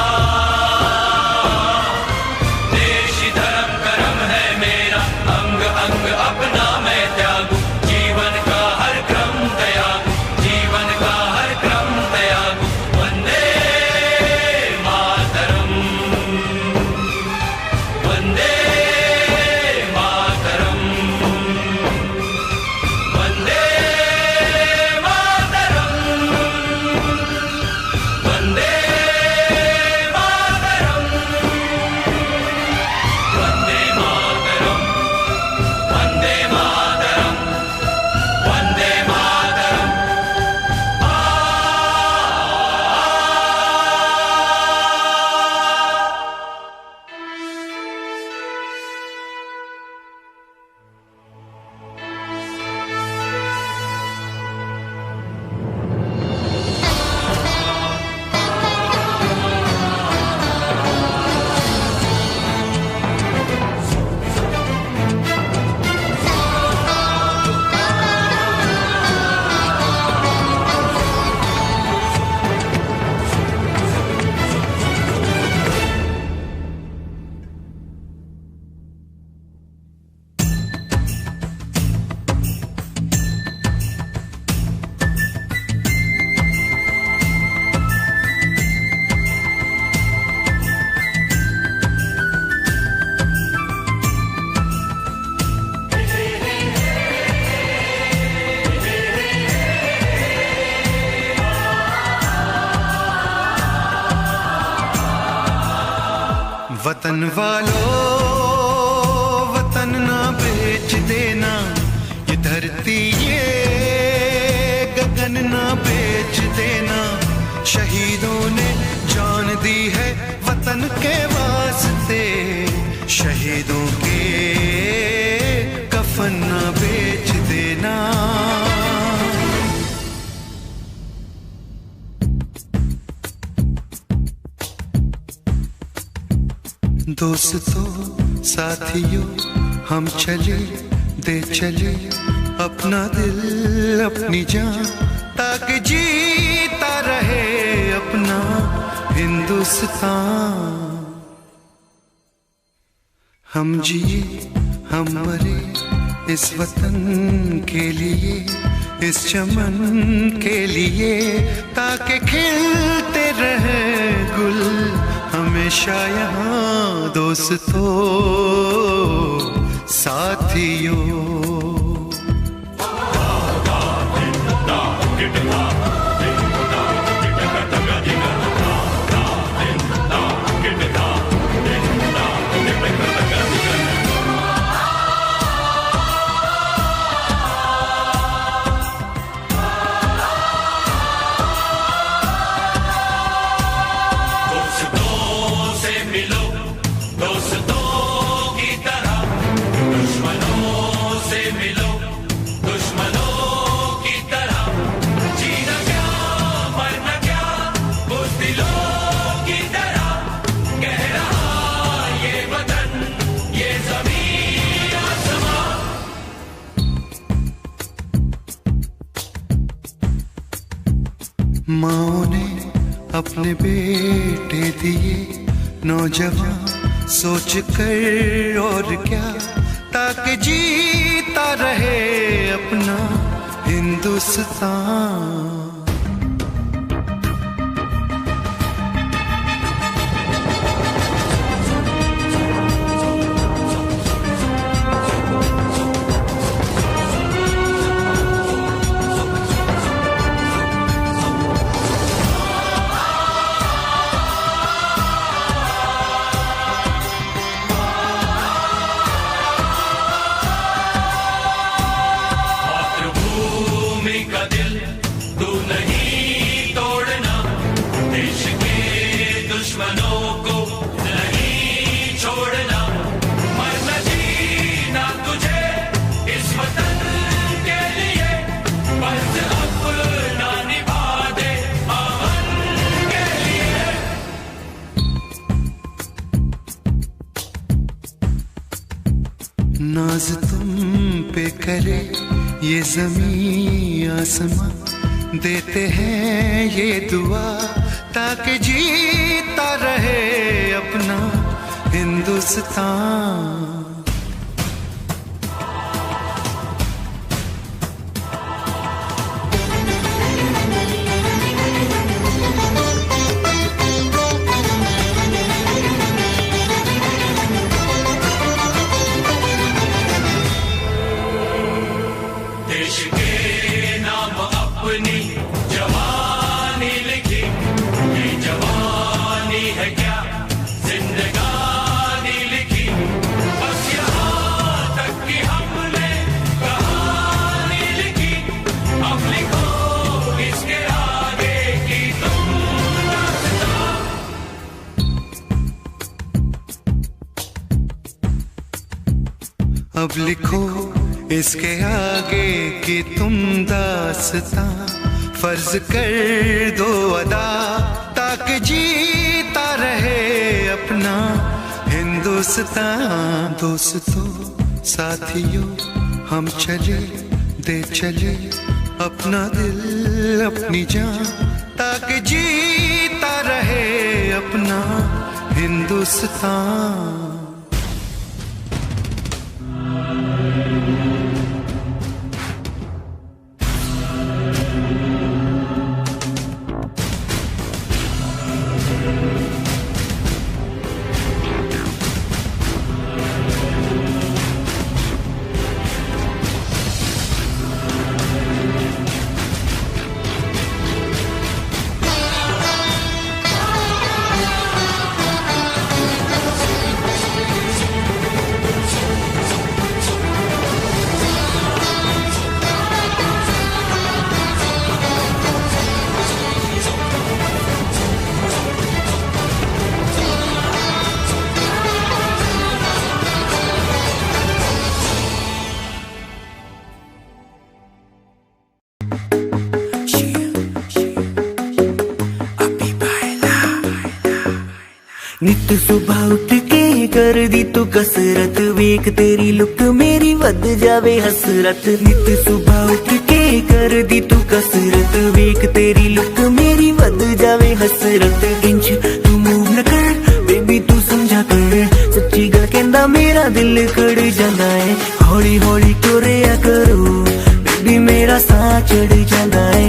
देश ही धर्म करम है मेरा। अंग अंग अपना मैं त्यागू, जीवन का हर क्रम त्यागू, जीवन का हर क्रम त्यागू। वंदे मातरम वंदे मातरम वंदे मातरम वंदे मातरम वंदे मातरम वंदे मातरम वंदे मातरम। वतन वालों वतन ना बेच देना, ये धरती ये गगन ना बेच देना। शहीदों ने जान दी है वतन के वास्ते, शहीदों के कफन ना बेच देना। दोस्तों साथियों हम चले दे चले अपना दिल अपनी जान, ताकि जीता रहे अपना हिंदुस्तान। हम जिए हम मरे इस वतन के लिए, इस चमन के लिए, ताकि खिलते रहे गुल हमेशा यहाँ दोस्तों साथियों। माँ ने अपने बेटे दिए नौजवान सोच कर और क्या, ताकि जीता रहे अपना हिंदुस्तान। नाज तुम पे करे ये ज़मीं आसमां, देते हैं ये दुआ ताकि जीता रहे अपना हिंदुस्तान। अब लिखो इसके आगे कि तुम दास्तां फर्ज कर दो अदा, ताकि जीता रहे अपना हिंदुस्तान। दोस्तों साथियों हम चले दे चले अपना दिल अपनी जान, ताकि जीता रहे अपना हिंदुस्तान। नित सुबह उठ के कर दी तू कसरत, वेख तेरी लुक मेरी वध जावे हसरत। नित सुबह उठ के कर दी तू कसरत, वेख तेरी लुक मेरी वध जावे हसरत। इंच तू मूव न कर बेबी तू समझा कर, सच्ची गल कहंदा मेरा दिल कड़ जांदा है हौली हौली तुरिया करो बेबी मेरा साह चढ़ जांदा है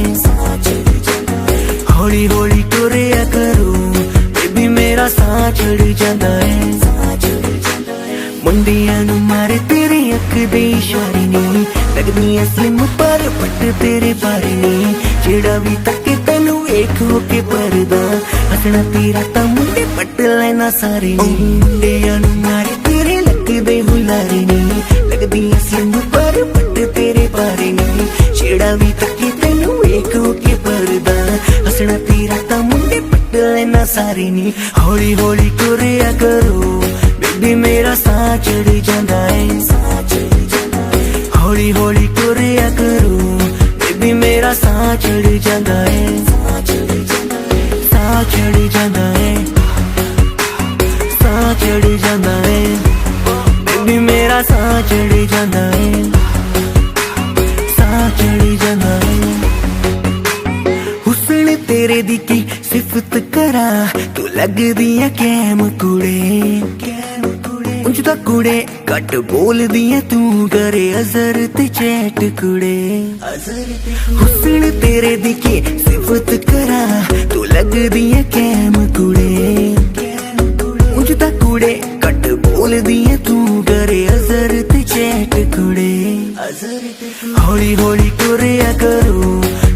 हौली हौली तुरिया करो बेबी मेरा साह चढ़ जांदा है मुंडियां नू मारे तेरे अख दे इशारे नी लगदी ऐ स्लिम पर पट तेरे बारे नी जेड़ा भी तके तैनू वेख हो के परदा हसना तेरा तां मुंडे पट लेना सारे नी मुंडियां नू मारे तेरे लगदे हुलारे नी लगदी ऐ स्लिम पर पट तेरे बारे नी जेड़ा भी तके तैनू वेख हो के परदा हसना तेरा तां मुंडे पट लेना सारे नी हौली हौली तुरिया करो बेबी मेरा साह चढ़ जांदा है हौली हौली तुरिया करो बेबी मेरा साह चढ़ जांदा है साह चढ़ जांदा है साह चढ़ जांदा है बेबी मेरा साह चढ़ जांदा है साह चढ़ जांदा है हुस्न तेरे दी की सिफत करा तू लगदी है कैम कुड़े उंज दा कुड़े घट बोल दिया तू करे अजर ते चैट कुड़े हुस्न तेरे दिखे सिफत करा तू लग दिया कैम कुड़े उंज दा कुड़े घट बोल दिया तू करे अजर ते चैट कुड़े हौली हौली तुरिया करो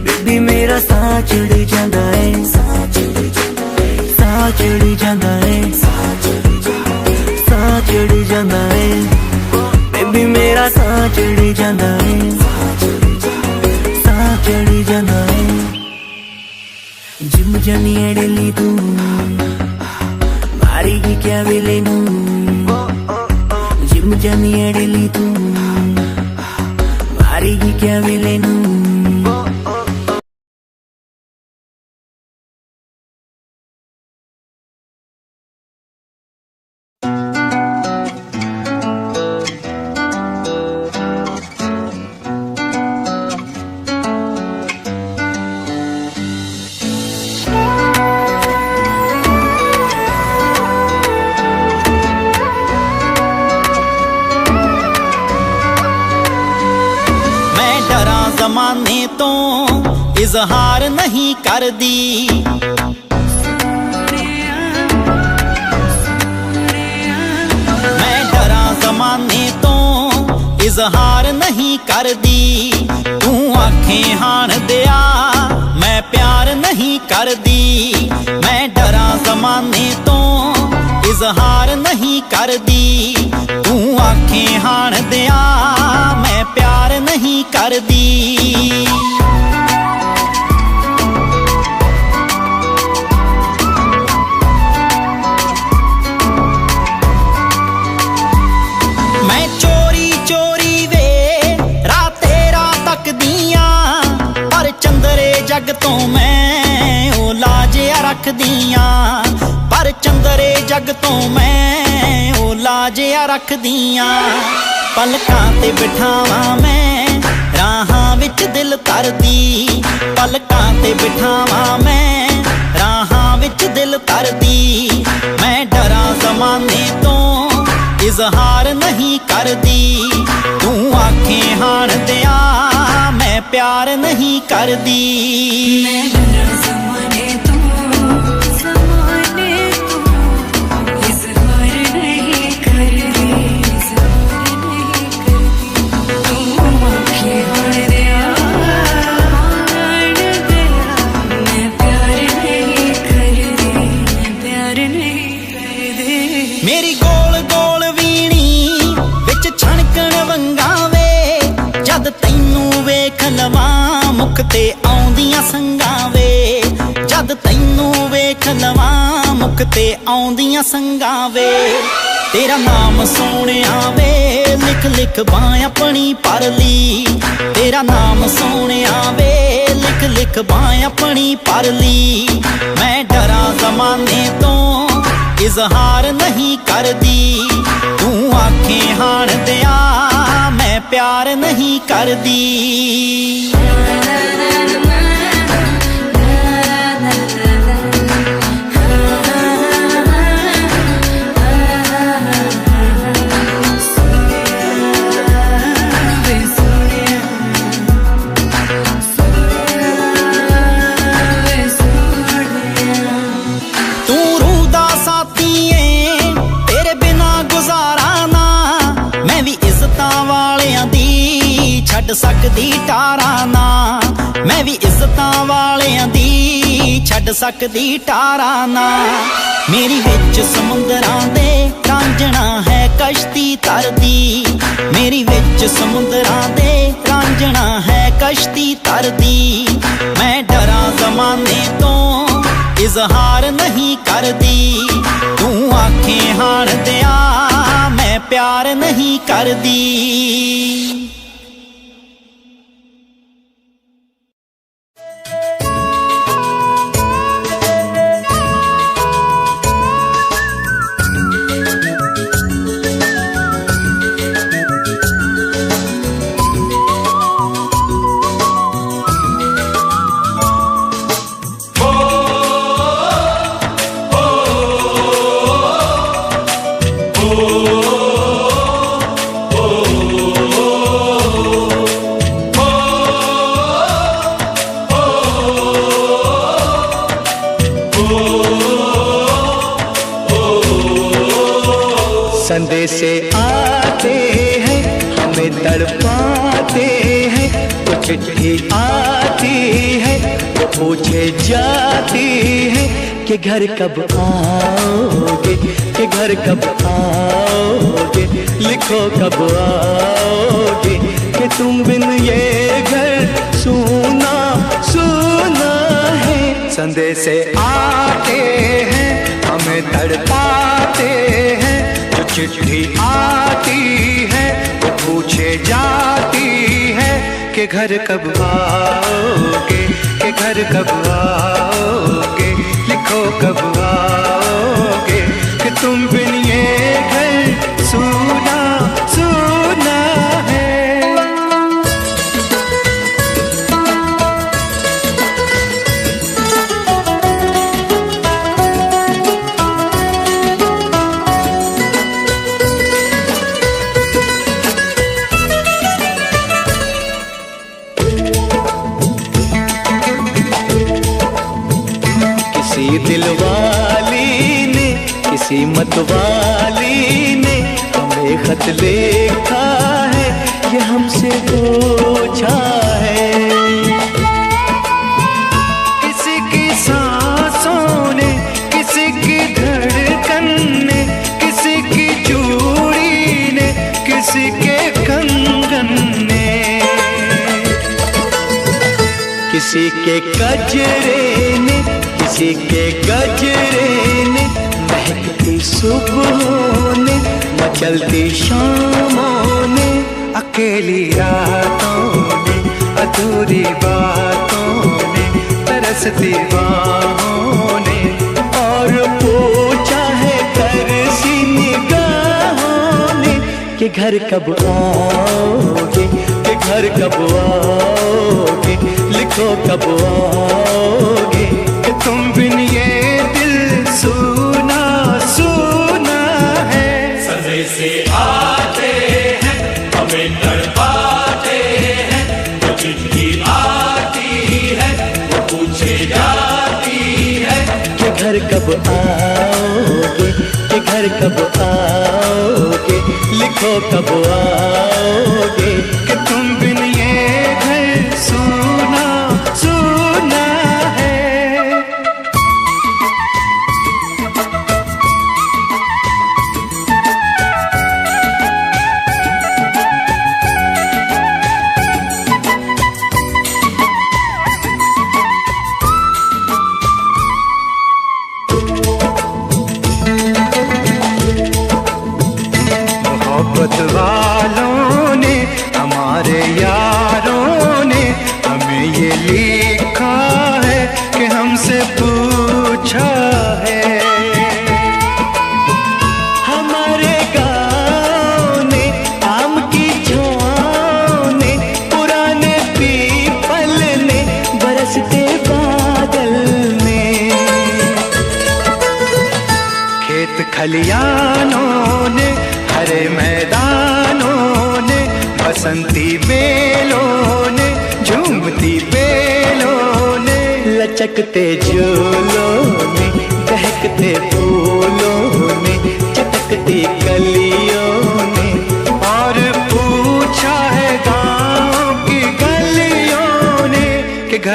बेबी मेरा साह चढ़ जांदा है साह चढ़ जांदा है साह चढ़ जांदा है बेबी मेरा साह चढ़ जांदा है साह चढ़ जांदा है जिम जानी अड़ली तू मारेगी क्या वेले नू जिम जानी अड़ली तू मारेगी क्या वेले नू जमाने तो इजहार नहीं कर दी मैं डरा जमाने तो इजहार नहीं कर दी तू आंखें हाण दिया मैं प्यार नहीं कर दी मैं डरा जमाने तो इजहार नहीं कर दी तू आंखें हाण दिया मैं प्यार नहीं कर दी मैं चोरी चोरी वे राते रात तक दिया पर चंदरे जग तो मैं ओ लाजिया रख दिया पर चंदरे जग तो मैं ओ लाजिया रख दिया पलकां ते बिठावां मैं राहां विच दिल तरदी पलकां ते बिठावां मैं राहां विच दिल तरदी मैं डरा जमाने तो इजहार नहीं करदी तू आंखें हाण दिया मैं प्यार नहीं करदी मैं डरा जमाने तो इजहार नहीं करदी मेरी गोल गोल वीणी विच छणकण वंगावे जद तैनू वेख लवां मुख ते आउंदियां संगावे जद तैनू वेख लवां मुख ते आउंदियां संगावे तेरा नाम सोहणिया वे लिख लिख बां अपनी परली तेरा नाम सोहणिया वे लिख लिख बां अपनी परली मैं डरा जमाने तो इजहार नहीं करदी तू आंखें हाण दिया मैं प्यार नहीं करदी ਛੱਡ ਸਕਦੀ ਟਾਰਾਂ ਨਾ, ਮੈਂ ਵੀ ਇੱਜ਼ਤਾਂ ਵਾਲਿਆਂ ਦੀ ਛੱਡ ਸਕਦੀ ਟਾਰਾਂ ਨਾ। ਮੇਰੀ ਵਿੱਚ ਸਮੁੰਦਰਾਂ ਦੇ ਰਾਂਝਣਾ ਹੈ ਕਸ਼ਤੀ ਤਰਦੀ, ਮੇਰੀ ਵਿੱਚ ਸਮੁੰਦਰਾਂ ਦੇ ਰਾਂਝਣਾ ਹੈ ਕਸ਼ਤੀ ਤਰਦੀ। ਮੈਂ ਡਰਾਂ ਜ਼ਮਾਨੇ ਤੋਂ ਇਜ਼ਹਾਰ ਨਹੀਂ ਕਰਦੀ, ਤੂੰ ਆਖੇ ਹਾਣ ਦਿਆ ਮੈਂ ਪਿਆਰ ਨਹੀਂ ਕਰਦੀ। संदेशे आते हैं हमें तड़पाते हैं, तो चिट्ठी आती है वो पूछे जाती है कि घर कब आओगे, कि घर कब आओगे, लिखो कब आओगे, कि तुम बिन ये घर सूना सूना है। संदेशे आते हैं हमें तड़पाते हैं, चिट्ठी आती है वो पूछे जाती है कि घर कब आओगे, कि घर कब आओगे, लिखो कब आओगे, कि तुम बिन ये घर सूना सूना है। दिलवाली ने किसी मतवाली ने हमें खत लिखा है, ये हमसे पूछा है। किसी की सांसों ने, किसी की धड़कन ने, किसी की चूड़ी ने, किसी के कंगन ने, किसी के गजरे ने, किसी के गजरे ने, महकती सुबहों ने, मचलती शामों ने, अकेली रातों ने, अधूरी बातों ने, तरसती बाहों ने, और पूछा है तरसी निगाहों ने कि घर कब आओगे, कि घर कब आओगे, लिखो कब आओगे, कि तुम बिन ये दिल सूना सूना है। संदेशे आते हैं हमें तड़पाते हैं, तो चिट्ठी आती है वो पूछे जाती है कि घर कब आओगे, कि घर कब आओगे, लिखो कब आओगे, कि तुम बिन ये घर सूना सूना है। मोहब्बत वालों ने, हमारे यारों ने हमें ये लिखा है कि हमसे पूछा है। हमारे गाँव ने, आम की छाँव ने, पुराने पीपल ने, बरसते बादल ने, खेत खलियानों ने, हरे मैदानों ने, बसंती बेलों ने, झूमती बेलों ने, लचकते झूलों ने, दहकते फूलों ने, चटकती कलियों ने, और पूछा है गाँव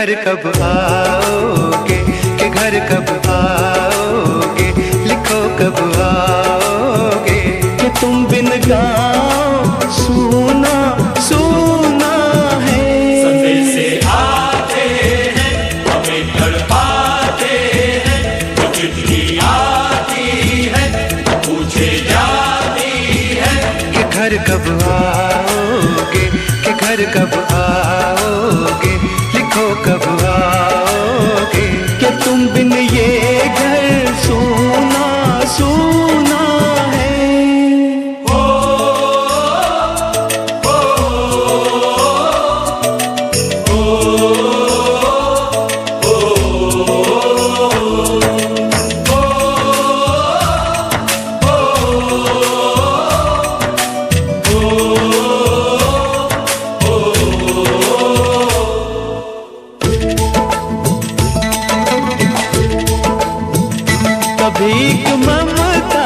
घर कब आओगे, कि घर कब आओगे, लिखो कब आओगे, कि तुम बिन गाओ सुना सुना है। संदेश से आते हैं हमें तड़पाते हैं, जो चिट्ठी आती है पूछे जाती है कि घर कब आओगे, कि घर कब आओगे, लिखो कब आओगे, कि तुम बिन ये घर सुना सुना है। भीख ममता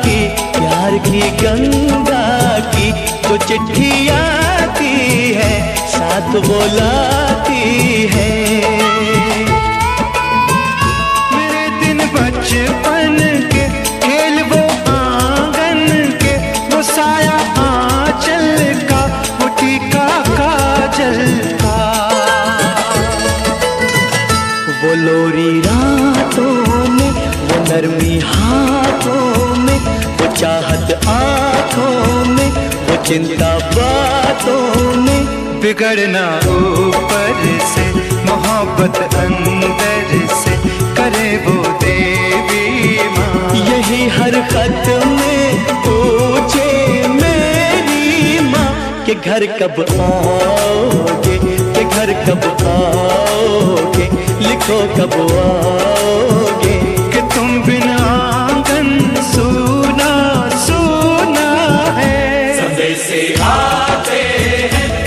की प्यार की गंगा की जो चिट्ठी आती है साथ बुलाती है। मेरे दिन बचपन के खेल वो आंगन के, वो साया आंचल का, वो टीका काजल का, वो लोरी रातों में, वो नरमी हाथों में, वो चाहत आंखों में, वो चिंता बातों में, बिगड़ना ऊपर से मोहब्बत अंदर से, करे वो देवी माँ। यही हर खत में पूछे मेरी माँ कि घर कब आओगे, कि घर कब आओगे, लिखो कब आओगे, कि तुम बिना आंगन सूना सूना है। संदेश से